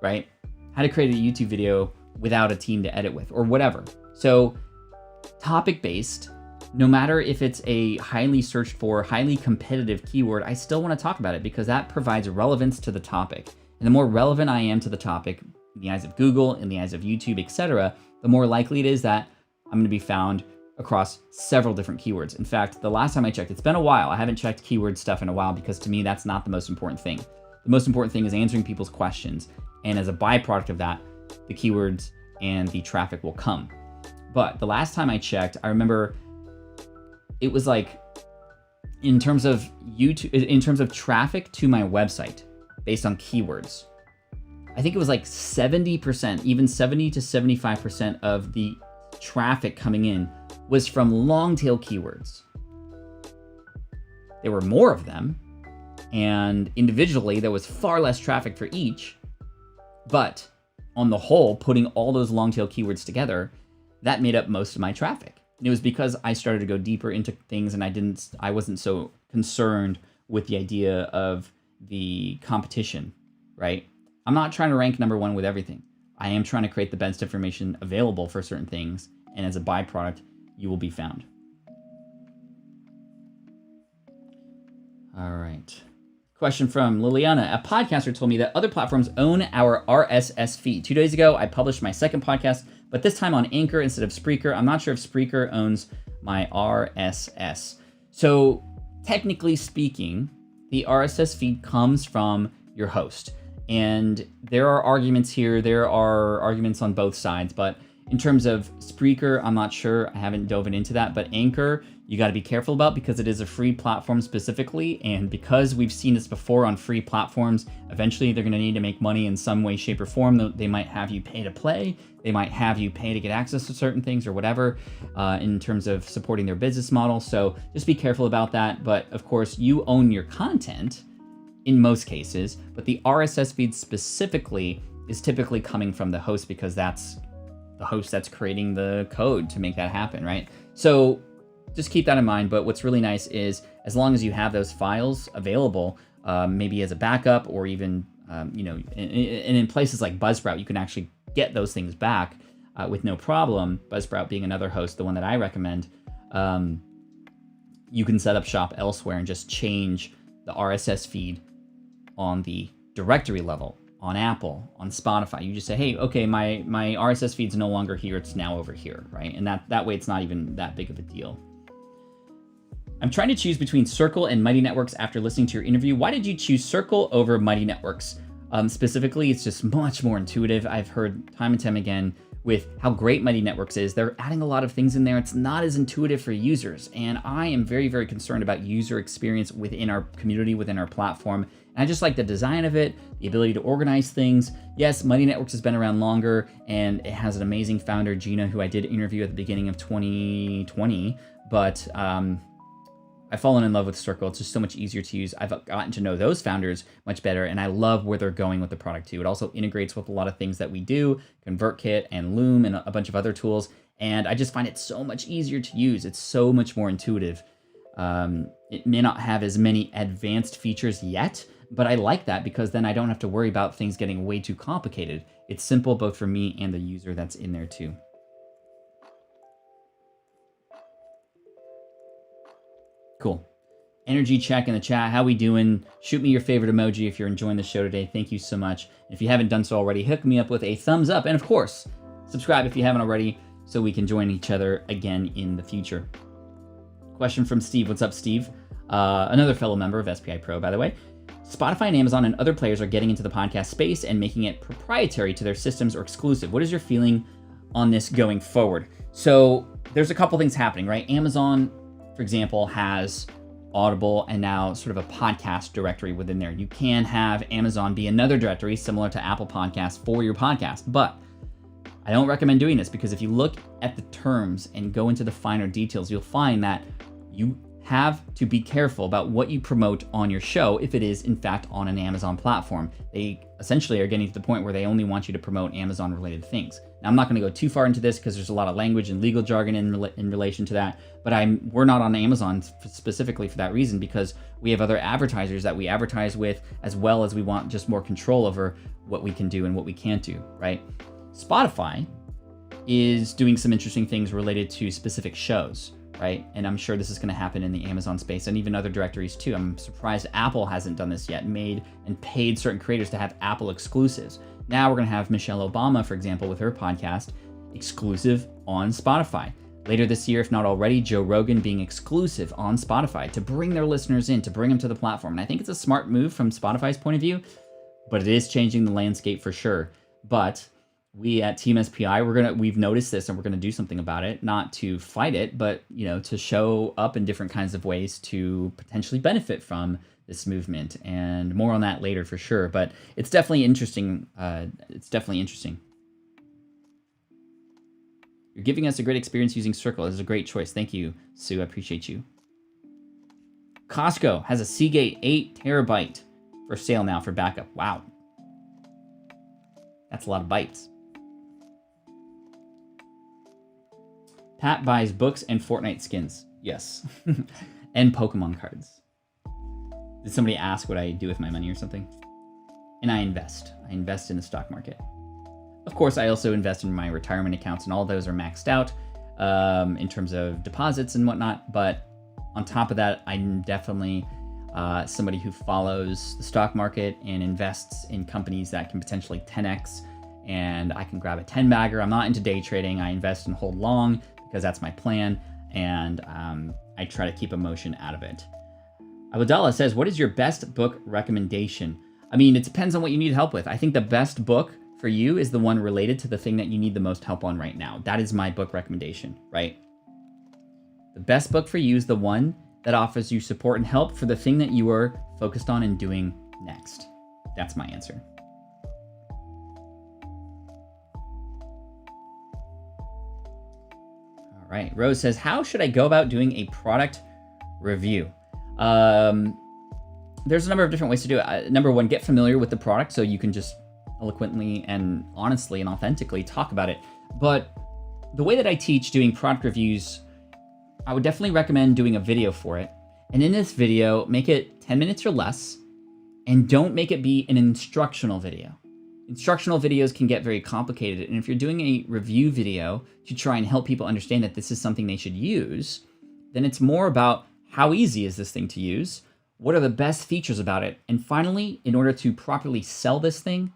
right? How to create a YouTube video without a team to edit with, or whatever. So topic-based, no matter if it's a highly searched for, highly competitive keyword, I still want to talk about it because that provides relevance to the topic. And the more relevant I am to the topic, in the eyes of Google, in the eyes of YouTube, etc., the more likely it is that I'm going to be found across several different keywords. In fact, the last time I checked, it's been a while. I haven't checked keyword stuff in a while because to me, that's not the most important thing. The most important thing is answering people's questions. And as a byproduct of that, the keywords and the traffic will come. But the last time I checked, I remember it was like, in terms of YouTube, in terms of traffic to my website based on keywords, I think it was like 70%, even 70 to 75% of the traffic coming in was from long tail keywords. There were more of them, and individually there was far less traffic for each, but on the whole, putting all those long tail keywords together, that made up most of my traffic. And it was because I started to go deeper into things and I wasn't so concerned with the idea of the competition, right? I'm not trying to rank number one with everything. I am trying to create the best information available for certain things, and as a byproduct, you will be found. All right. Question from Liliana. A podcaster told me that other platforms own our RSS feed. 2 days ago, I published my second podcast, but this time on Anchor instead of Spreaker. I'm not sure if Spreaker owns my RSS. So technically speaking, the RSS feed comes from your host. And there are arguments here. There are arguments on both sides. But in terms of Spreaker, I'm not sure. I haven't dove into that. But Anchor, you got to be careful about because it is a free platform specifically. And because we've seen this before on free platforms, eventually they're going to need to make money in some way, shape, or form. They might have you pay to play. They might have you pay to get access to certain things or whatever in terms of supporting their business model. So just be careful about that. But of course, you own your content in most cases, but the RSS feed specifically is typically coming from the host because that's the host that's creating the code to make that happen, right? So just keep that in mind. But what's really nice is as long as you have those files available, maybe as a backup or even, and in places like Buzzsprout, you can actually get those things back with no problem. Buzzsprout being another host, the one that I recommend, you can set up shop elsewhere and just change the RSS feed on the directory level, on Apple, on Spotify. You just say, hey, okay, my RSS feed's no longer here, it's now over here, right? And that way it's not even that big of a deal. I'm trying to choose between Circle and Mighty Networks after listening to your interview. Why did you choose Circle over Mighty Networks? Specifically, it's just much more intuitive. I've heard time and time again with how great Mighty Networks is. They're adding a lot of things in there. It's not as intuitive for users. And I am very, very concerned about user experience within our community, within our platform. And I just like the design of it, the ability to organize things. Yes, Mighty Networks has been around longer, and it has an amazing founder, Gina, who I did interview at the beginning of 2020. But I've fallen in love with Circle. It's just so much easier to use. I've gotten to know those founders much better, and I love where they're going with the product too. It also integrates with a lot of things that we do, ConvertKit and Loom and a bunch of other tools, and I just find it so much easier to use. It's so much more intuitive. It may not have as many advanced features yet, but I like that because then I don't have to worry about things getting way too complicated. It's simple both for me and the user that's in there too. Cool. Energy check in the chat. How we doing? Shoot me your favorite emoji if you're enjoying the show today. Thank you so much. If you haven't done so already, hook me up with a thumbs up. And of course, subscribe if you haven't already so we can join each other again in the future. Question from Steve. What's up, Steve? Another fellow member of SPI Pro, by the way. Spotify and Amazon and other players are getting into the podcast space and making it proprietary to their systems or exclusive. What is your feeling on this going forward? So there's a couple things happening, right? Amazon, for example, has Audible and now sort of a podcast directory within there. You can have Amazon be another directory similar to Apple Podcasts for your podcast, but I don't recommend doing this because if you look at the terms and go into the finer details, you'll find that you have to be careful about what you promote on your show if it is in fact on an Amazon platform. They essentially are getting to the point where they only want you to promote Amazon related things. Now, I'm not going to go too far into this because there's a lot of language and legal jargon in relation to that, but we're not on Amazon specifically for that reason because we have other advertisers that we advertise with, as well as we want just more control over what we can do and what we can't do, right? Spotify is doing some interesting things related to specific shows, right? And I'm sure this is going to happen in the Amazon space and even other directories too. I'm surprised Apple hasn't done this yet, made and paid certain creators to have Apple exclusives. Now we're going to have Michelle Obama, for example, with her podcast, exclusive on Spotify. Later this year, if not already, Joe Rogan being exclusive on Spotify to bring their listeners in, to bring them to the platform. And I think it's a smart move from Spotify's point of view, but it is changing the landscape for sure. But we at Team SPI, we've noticed this and we're going to do something about it, not to fight it, but to show up in different kinds of ways to potentially benefit from this movement, and more on that later for sure. But it's definitely interesting. You're giving us a great experience using Circle. This is a great choice. Thank you, Sue. I appreciate you. Costco has a Seagate 8 terabyte for sale now for backup. Wow. That's a lot of bytes. Pat buys books and Fortnite skins. Yes. And Pokemon cards. Did somebody ask what I do with my money or something? And I invest. I invest in the stock market. Of course, I also invest in my retirement accounts, and all those are maxed out in terms of deposits and whatnot. But on top of that, I'm definitely somebody who follows the stock market and invests in companies that can potentially 10x, and I can grab a 10 bagger. I'm not into day trading. I invest and hold long because that's my plan, and I try to keep emotion out of it. Abdallah says, what is your best book recommendation? I mean, it depends on what you need help with. I think the best book for you is the one related to the thing that you need the most help on right now. That is my book recommendation, right? The best book for you is the one that offers you support and help for the thing that you are focused on and doing next. That's my answer. All right, Rose says, how should I go about doing a product review? There's a number of different ways to do it. Number one, get familiar with the product so you can just eloquently and honestly and authentically talk about it. But the way that I teach doing product reviews, I would definitely recommend doing a video for it. And in this video, make it 10 minutes or less, and don't make it be an instructional video. Instructional videos can get very complicated. And if you're doing a review video to try and help people understand that this is something they should use, then it's more about how easy is this thing to use? What are the best features about it? And finally, in order to properly sell this thing,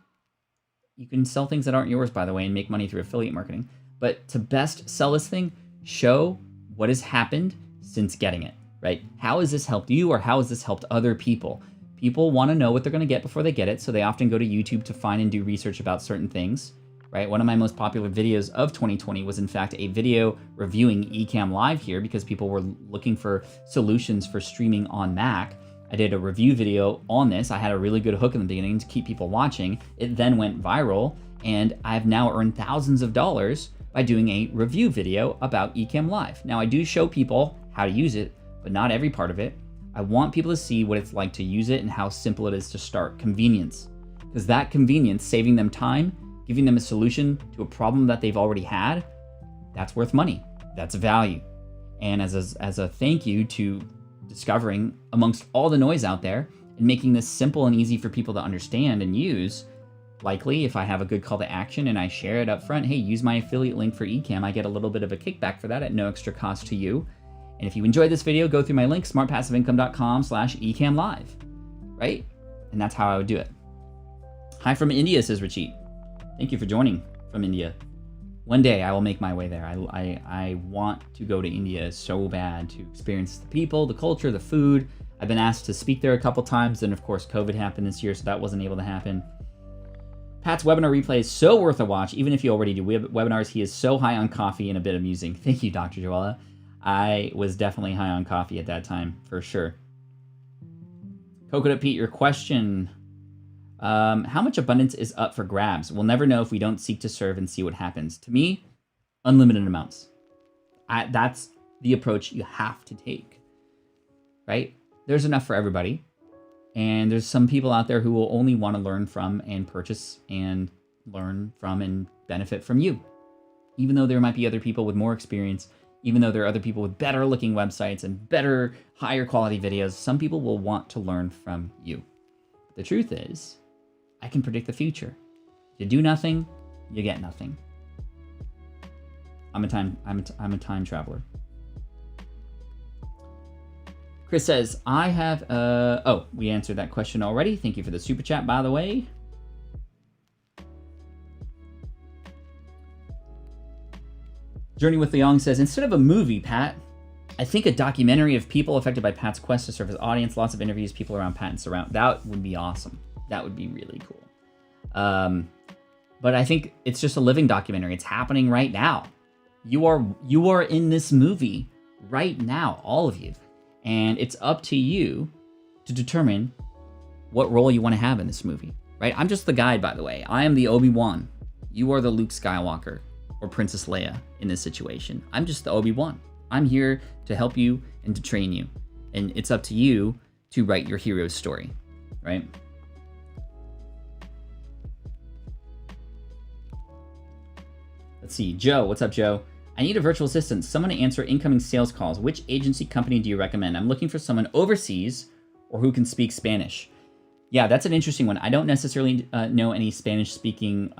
you can sell things that aren't yours, by the way, and make money through affiliate marketing. But to best sell this thing, show what has happened since getting it, right? How has this helped you, or how has this helped other people? People want to know what they're going to get before they get it, so they often go to YouTube to find and do research about certain things, right? One of my most popular videos of 2020 was, in fact, a video reviewing Ecamm Live here because people were looking for solutions for streaming on Mac. I did a review video on this. I had a really good hook in the beginning to keep people watching. It then went viral, and I've now earned thousands of dollars by doing a review video about Ecamm Live. Now, I do show people how to use it, but not every part of it. I want people to see what it's like to use it and how simple it is to start. Convenience. Because that convenience, saving them time, giving them a solution to a problem that they've already had, that's worth money. That's value. And as a thank you to discovering amongst all the noise out there and making this simple and easy for people to understand and use, likely if I have a good call to action and I share it up front, hey, use my affiliate link for Ecamm, I get a little bit of a kickback for that at no extra cost to you. And if you enjoyed this video, go through my link, smartpassiveincome.com/ecammlive, right? And that's how I would do it. Hi from India, says Rachit. Thank you for joining from India. One day I will make my way there. I want to go to India so bad to experience the people, the culture, the food. I've been asked to speak there a couple times, and of course COVID happened this year, so that wasn't able to happen. Pat's webinar replay is so worth a watch, even if you already do webinars. He is so high on coffee and a bit amusing. Thank you, Dr. Joella. I was definitely high on coffee at that time, for sure. Coconut Pete, your question. How much abundance is up for grabs? We'll never know if we don't seek to serve and see what happens. To me, unlimited amounts. That's the approach you have to take, right? There's enough for everybody. And there's some people out there who will only want to learn from and purchase and learn from and benefit from you. Even though there might be other people with more experience, even though there are other people with better looking websites and better, higher quality videos, some people will want to learn from you. The truth is, I can predict the future. You do nothing, you get nothing. I'm a time traveler. Chris says, I have, oh, we answered that question already. Thank you for the super chat, by the way. Journey with Leong says, instead of a movie, Pat, I think a documentary of people affected by Pat's quest to serve his audience, lots of interviews, people around Pat and surround. That would be awesome. That would be really cool. But I think it's just a living documentary. It's happening right now. You are in this movie right now, all of you. And it's up to you to determine what role you want to have in this movie, right? I'm just the guide, by the way. I am the Obi-Wan. You are the Luke Skywalker or Princess Leia in this situation. I'm just the Obi-Wan. I'm here to help you and to train you. And it's up to you to write your hero's story, right? Let's see, Joe, what's up, Joe? I need a virtual assistant, someone to answer incoming sales calls. Which agency company do you recommend? I'm looking for someone overseas or who can speak Spanish. Yeah, that's an interesting one. I don't necessarily know any Spanish-speaking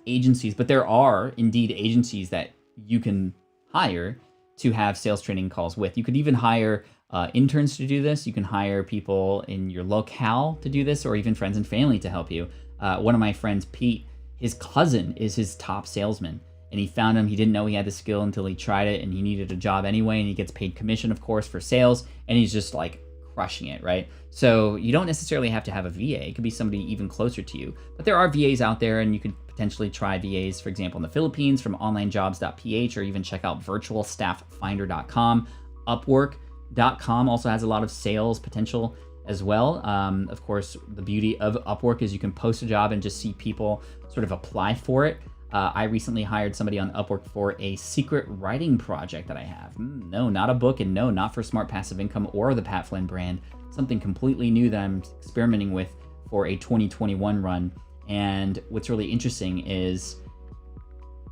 agencies, but there are indeed agencies that you can hire to have sales training calls with. You could even hire interns to do this. You can hire people in your locale to do this, or even friends and family to help you. One of my friends, Pete, his cousin is his top salesman, and he found him. He didn't know he had the skill until he tried it, and he needed a job anyway, and he gets paid commission, of course, for sales, and he's just like crushing it, right? So you don't necessarily have to have a VA. It could be somebody even closer to you, but there are VAs out there, and you could potentially try VAs, for example, in the Philippines from onlinejobs.ph, or even check out virtualstafffinder.com. Upwork.com also has a lot of sales potential as well. Of course, the beauty of Upwork is you can post a job and just see people sort of apply for it. I recently hired somebody on Upwork for a secret writing project that I have. No, not a book, and no, not for Smart Passive Income or the Pat Flynn brand. Something completely new that I'm experimenting with for a 2021 run. And what's really interesting is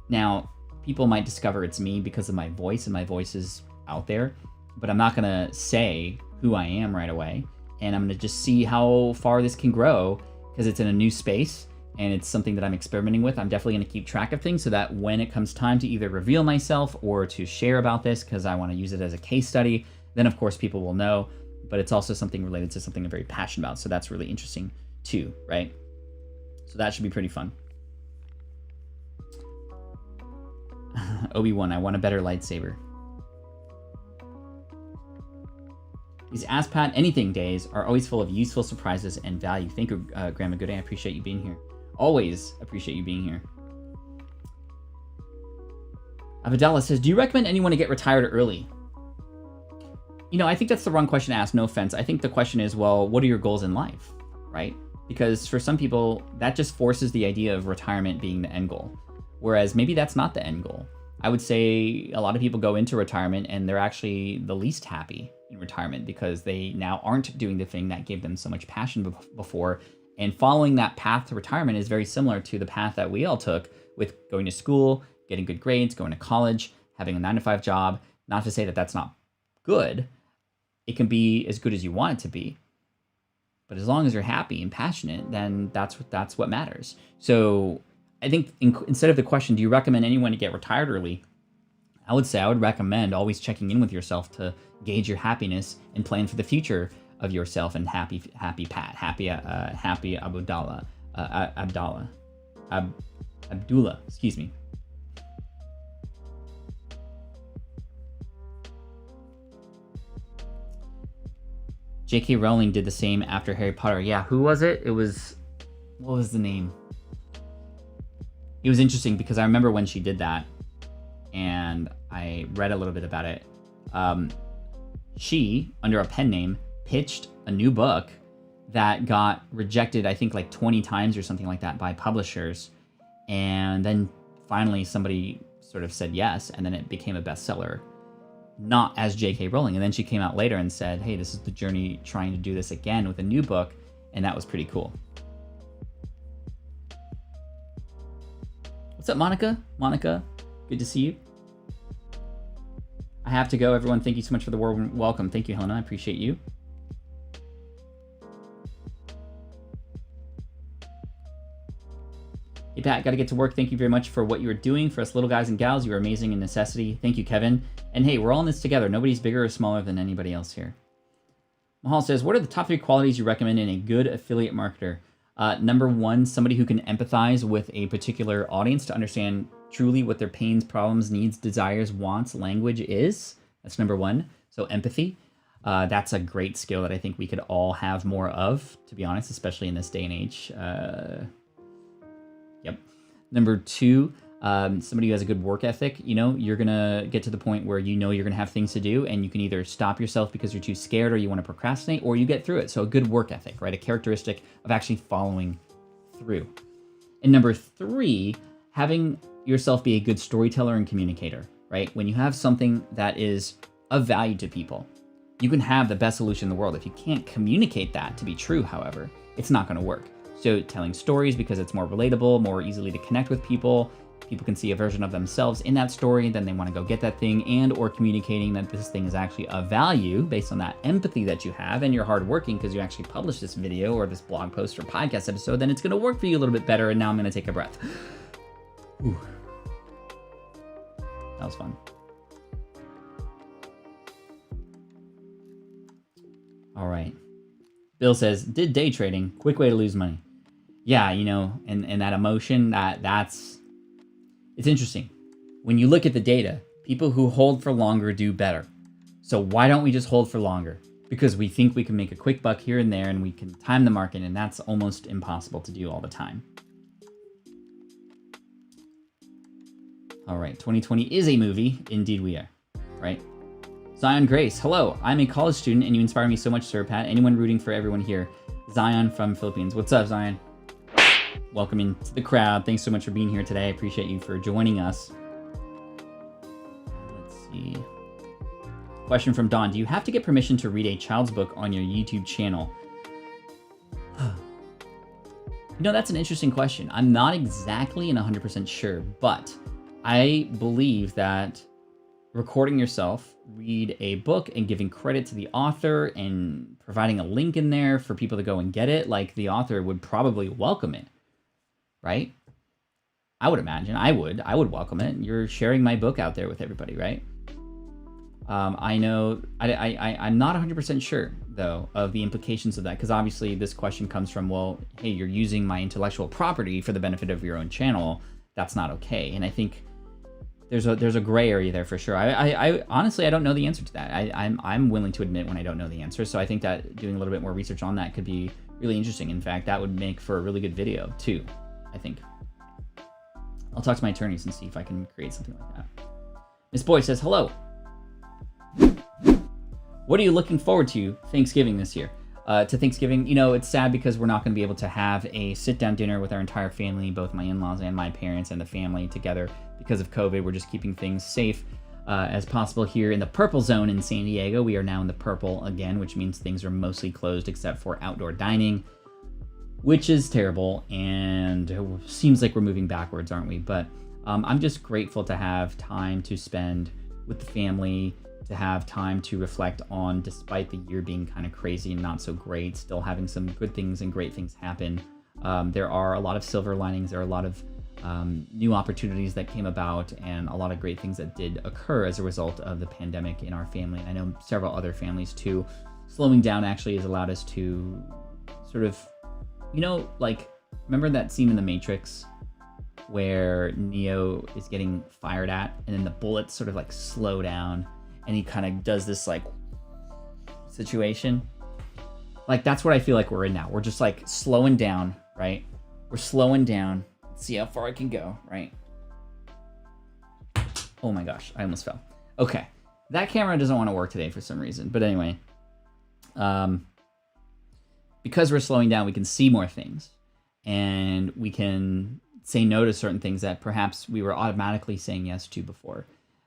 now people might discover it's me because of my voice, and my voice is out there, but I'm not gonna say who I am right away. And I'm gonna just see how far this can grow because it's in a new space. And it's something that I'm experimenting with. I'm definitely going to keep track of things so that when it comes time to either reveal myself or to share about this, because I want to use it as a case study, then of course people will know. But it's also something related to something I'm very passionate about. So that's really interesting too, right? So that should be pretty fun. Obi-Wan, I want a better lightsaber. These Ask Pat Anything days are always full of useful surprises and value. Thank you, Grandma Goody. I appreciate you being here. Always appreciate you being here. Abdallah says, do you recommend anyone to get retired early? You know, I think that's the wrong question to ask, no offense. I think the question is, well, what are your goals in life, right? Because for some people, that just forces the idea of retirement being the end goal. Whereas maybe that's not the end goal. I would say a lot of people go into retirement and they're actually the least happy in retirement because they now aren't doing the thing that gave them so much passion before. And following that path to retirement is very similar to the path that we all took with going to school, getting good grades, going to college, having a 9-to-5 job. Not to say that that's not good. It can be as good as you want it to be. But as long as you're happy and passionate, then that's what matters. So I think instead of the question, do you recommend anyone to get retired early? I would say I would recommend always checking in with yourself to gauge your happiness and plan for the future of yourself. And happy Pat, happy Abdullah, excuse me. J.K. Rowling did the same after Harry Potter. Yeah, who was it? What was the name? It was interesting because I remember when she did that, and I read a little bit about it. She, under a pen name, pitched a new book that got rejected, I think like 20 times or something like that by publishers. And then finally somebody sort of said yes, and then it became a bestseller. Not as J.K. Rowling. And then she came out later and said, hey, this is the journey trying to do this again with a new book. And that was pretty cool. What's up, Monica? Monica, good to see you. I have to go, everyone. Thank you so much for the warm welcome. Thank you, Helena. I appreciate you. Hey, Pat, got to get to work. Thank you very much for what you are doing for us little guys and gals. You are amazing in necessity. Thank you, Kevin. And hey, we're all in this together. Nobody's bigger or smaller than anybody else here. Mahal says, what are the top 3 qualities you recommend in a good affiliate marketer? Number 1, somebody who can empathize with a particular audience to understand truly what their pains, problems, needs, desires, wants, language is. That's number 1. So empathy. That's a great skill that I think we could all have more of, to be honest, especially in this day and age. Yep. Number 2, somebody who has a good work ethic. You know, you're going to get to the point where you know you're going to have things to do, and you can either stop yourself because you're too scared or you want to procrastinate, or you get through it. So a good work ethic, right? A characteristic of actually following through. And number 3, having yourself be a good storyteller and communicator, right? When you have something that is of value to people, you can have the best solution in the world. If you can't communicate that to be true, however, it's not going to work. So telling stories because it's more relatable, more easily to connect with people, people can see a version of themselves in that story, then they want to go get that thing, and or communicating that this thing is actually of value based on that empathy that you have and you're hardworking because you actually published this video or this blog post or podcast episode, then it's going to work for you a little bit better. And now I'm going to take a breath. Ooh. That was fun. All right. Bill says, did day trading, quick way to lose money. Yeah, you know, and that emotion, it's interesting. When you look at the data, people who hold for longer do better. So why don't we just hold for longer? Because we think we can make a quick buck here and there and we can time the market, and that's almost impossible to do all the time. All right, 2020 is a movie. Indeed we are, right? Zion Grace, hello. I'm a college student and you inspire me so much, Sir Pat. Anyone rooting for everyone here? Zion from Philippines. What's up, Zion? Welcome into the crowd. Thanks so much for being here today. I appreciate you for joining us. Let's see. Question from Don. Do you have to get permission to read a child's book on your YouTube channel? You know, that's an interesting question. I'm not exactly 100% sure, but I believe that recording yourself read a book and giving credit to the author and providing a link in there for people to go and get it, like the author would probably welcome it. Right? I would imagine. I would welcome it. You're sharing my book out there with everybody, right? I know. I'm not 100% sure though of the implications of that, because obviously this question comes from, well, hey, you're using my intellectual property for the benefit of your own channel. That's not okay. And I think there's a gray area there for sure. I honestly, I don't know the answer to that. I'm willing to admit when I don't know the answer. So I think that doing a little bit more research on that could be really interesting. In fact, that would make for a really good video too, I think. I'll talk to my attorneys and see if I can create something like that. Miss Boy says, hello. What are you looking forward to Thanksgiving this year? To Thanksgiving, you know, it's sad because we're not going to be able to have a sit-down dinner with our entire family, both my in-laws and my parents and the family together because of COVID. We're just keeping things safe as possible here in the purple zone in San Diego. We are now in the purple again, which means things are mostly closed except for outdoor dining, which is terrible, and it seems like we're moving backwards, aren't we? But I'm just grateful to have time to spend with the family, to have time to reflect on, despite the year being kind of crazy and not so great, still having some good things and great things happen. There are a lot of silver linings. There are a lot of new opportunities that came about and a lot of great things that did occur as a result of the pandemic in our family. And I know several other families too. Slowing down actually has allowed us to sort of, you know, like, remember that scene in The Matrix where Neo is getting fired at and then the bullets sort of like slow down and he kind of does this like situation? Like, that's what I feel like we're in now. We're just like slowing down, right? We're slowing down. Let's see how far I can go, right? Oh my gosh, I almost fell. Okay, that camera doesn't want to work today for some reason. But anyway, because we're slowing down, we can see more things and we can say no to certain things that perhaps we were automatically saying yes to before.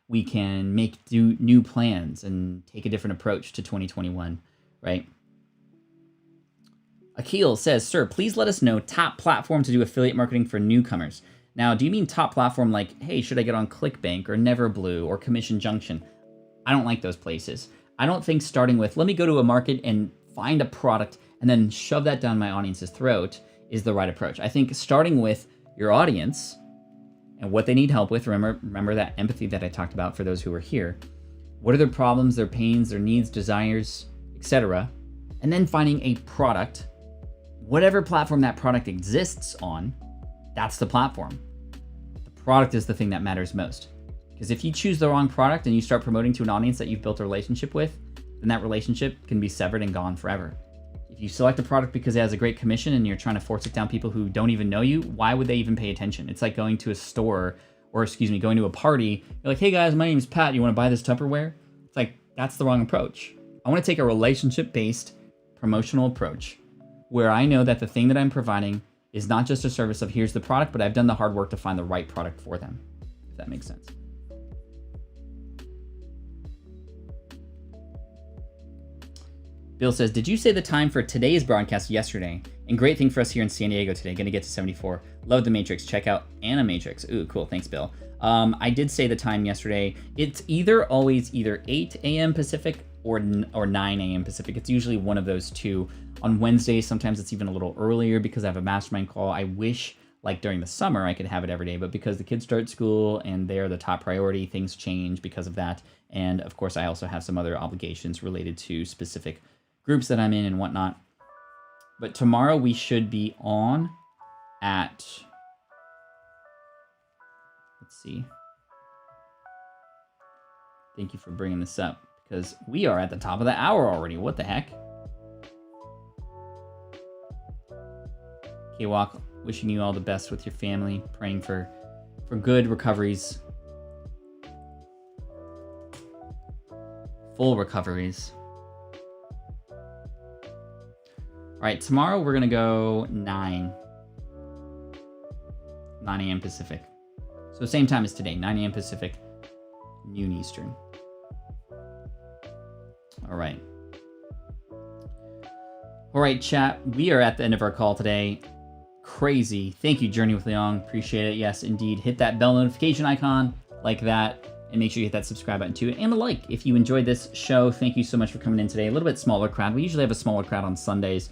We can do new plans and take a different approach to 2021, right? Akil says, sir, please let us know top platform to do affiliate marketing for newcomers. Now, do you mean top platform like, hey, should I get on ClickBank or Neverblue or Commission Junction? I don't like those places. I don't think starting with, let me go to a market and find a product and then shove that down my audience's throat is the right approach. I think starting with your audience and what they need help with, remember that empathy that I talked about for those who are here. What are their problems, their pains, their needs, desires, etc. And then finding a product, whatever platform that product exists on, that's the platform. The product is the thing that matters most. Because if you choose the wrong product and you start promoting to an audience that you've built a relationship with, then that relationship can be severed and gone forever. If you select a product because it has a great commission and you're trying to force it down people who don't even know you, why would they even pay attention? It's like going to a store, or going to a party. You're like, hey guys, my name is Pat. You want to buy this Tupperware? It's like, that's the wrong approach. I want to take a relationship-based promotional approach where I know that the thing that I'm providing is not just a service of here's the product, but I've done the hard work to find the right product for them, if that makes sense. Bill says, did you say the time for today's broadcast yesterday? And great thing for us here in San Diego today. Going to get to 74. Love the Matrix. Check out Animatrix. Ooh, cool. Thanks, Bill. I did say the time yesterday. It's always either 8 a.m. Pacific or 9 a.m. Pacific. It's usually one of those two. On Wednesdays, sometimes it's even a little earlier because I have a mastermind call. I wish, like during the summer, I could have it every day, but because the kids start school and they're the top priority, things change because of that. And of course, I also have some other obligations related to specific groups that I'm in and whatnot. But tomorrow we should be on at, let's see. Thank you for bringing this up because we are at the top of the hour already. What the heck? K-Walk, wishing you all the best with your family, praying for good recoveries. Full recoveries. All right, tomorrow we're gonna go 9 a.m. Pacific. So same time as today, 9 a.m. Pacific, noon Eastern. All right. All right, chat, we are at the end of our call today. Crazy. Thank you, Journey with Leong. Appreciate it. Yes, indeed. Hit that bell notification icon like that, and make sure you hit that subscribe button too, and a like if you enjoyed this show. Thank you so much for coming in today. A little bit smaller crowd. We usually have a smaller crowd on Sundays,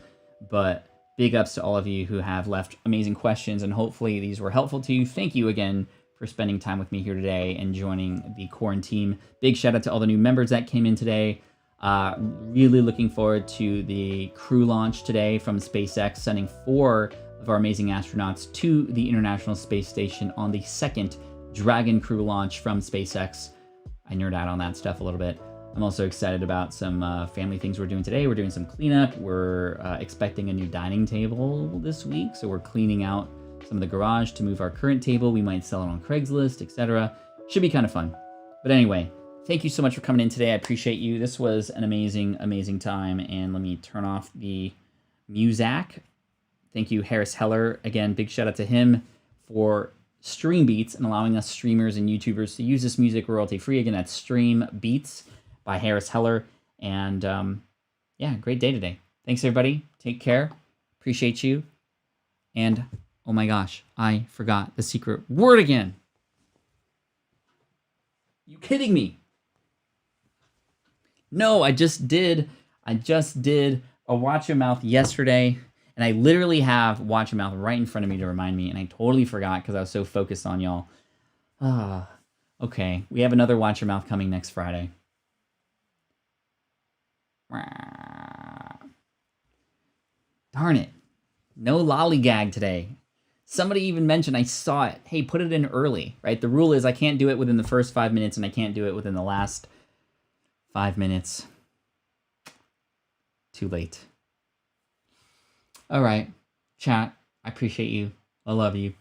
but big ups to all of you who have left amazing questions, and hopefully these were helpful to you. Thank you again for spending time with me here today and joining the Quaranteam. Big shout out to all the new members that came in today. Really looking forward to the crew launch today from SpaceX, sending 4 of our amazing astronauts to the International Space Station on the second Dragon crew launch from SpaceX. I nerd out on that stuff a little bit. I'm also excited about some family things we're doing today. We're doing some cleanup. We're expecting a new dining table this week, so we're cleaning out some of the garage to move our current table. We might sell it on Craigslist, etc. Should be kind of fun. But anyway, thank you so much for coming in today. I appreciate you. This was an amazing, amazing time. And let me turn off the music. Thank you, Harris Heller. Again, big shout out to him for Stream Beats and allowing us streamers and YouTubers to use this music royalty free. Again, that's Stream Beats by Harris Heller. And yeah, great day today. Thanks, everybody. Take care. Appreciate you. And oh my gosh, I forgot the secret word again. You kidding me? No, I just did a Watch Your Mouth yesterday. And I literally have Watch Your Mouth right in front of me to remind me, and I totally forgot because I was so focused on y'all. Okay, we have another Watch Your Mouth coming next Friday. Darn it. No lollygag today. Somebody even mentioned, I saw it. Hey, put it in early, right? The rule is I can't do it within the first 5 minutes, and I can't do it within the last 5 minutes. Too late. All right, chat, I appreciate you. I love you.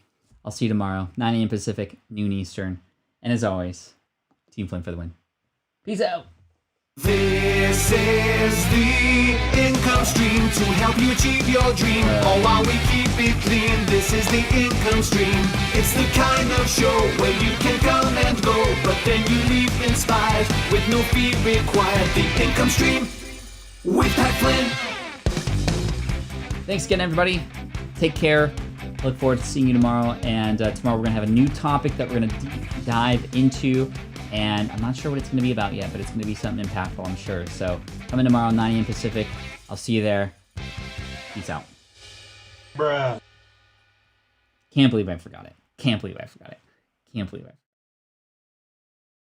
I'll see you tomorrow, 9 a.m. Pacific, noon Eastern. And as always, Team Flynn for the win. Peace out. This is the income stream to help you achieve your dream. All while we keep it clean. This is the income stream. It's the kind of show where you can come and go, but then you leave inspired with no fee required. The income stream with Pat Flynn. Thanks again, everybody. Take care. Look forward to seeing you tomorrow. And tomorrow we're going to have a new topic that we're going to dive into. And I'm not sure what it's going to be about yet, but it's going to be something impactful, I'm sure. So come in tomorrow, 9 a.m. Pacific. I'll see you there. Peace out. Bruh. Can't believe I forgot it. Can't believe I forgot it. Can't believe I forgot it.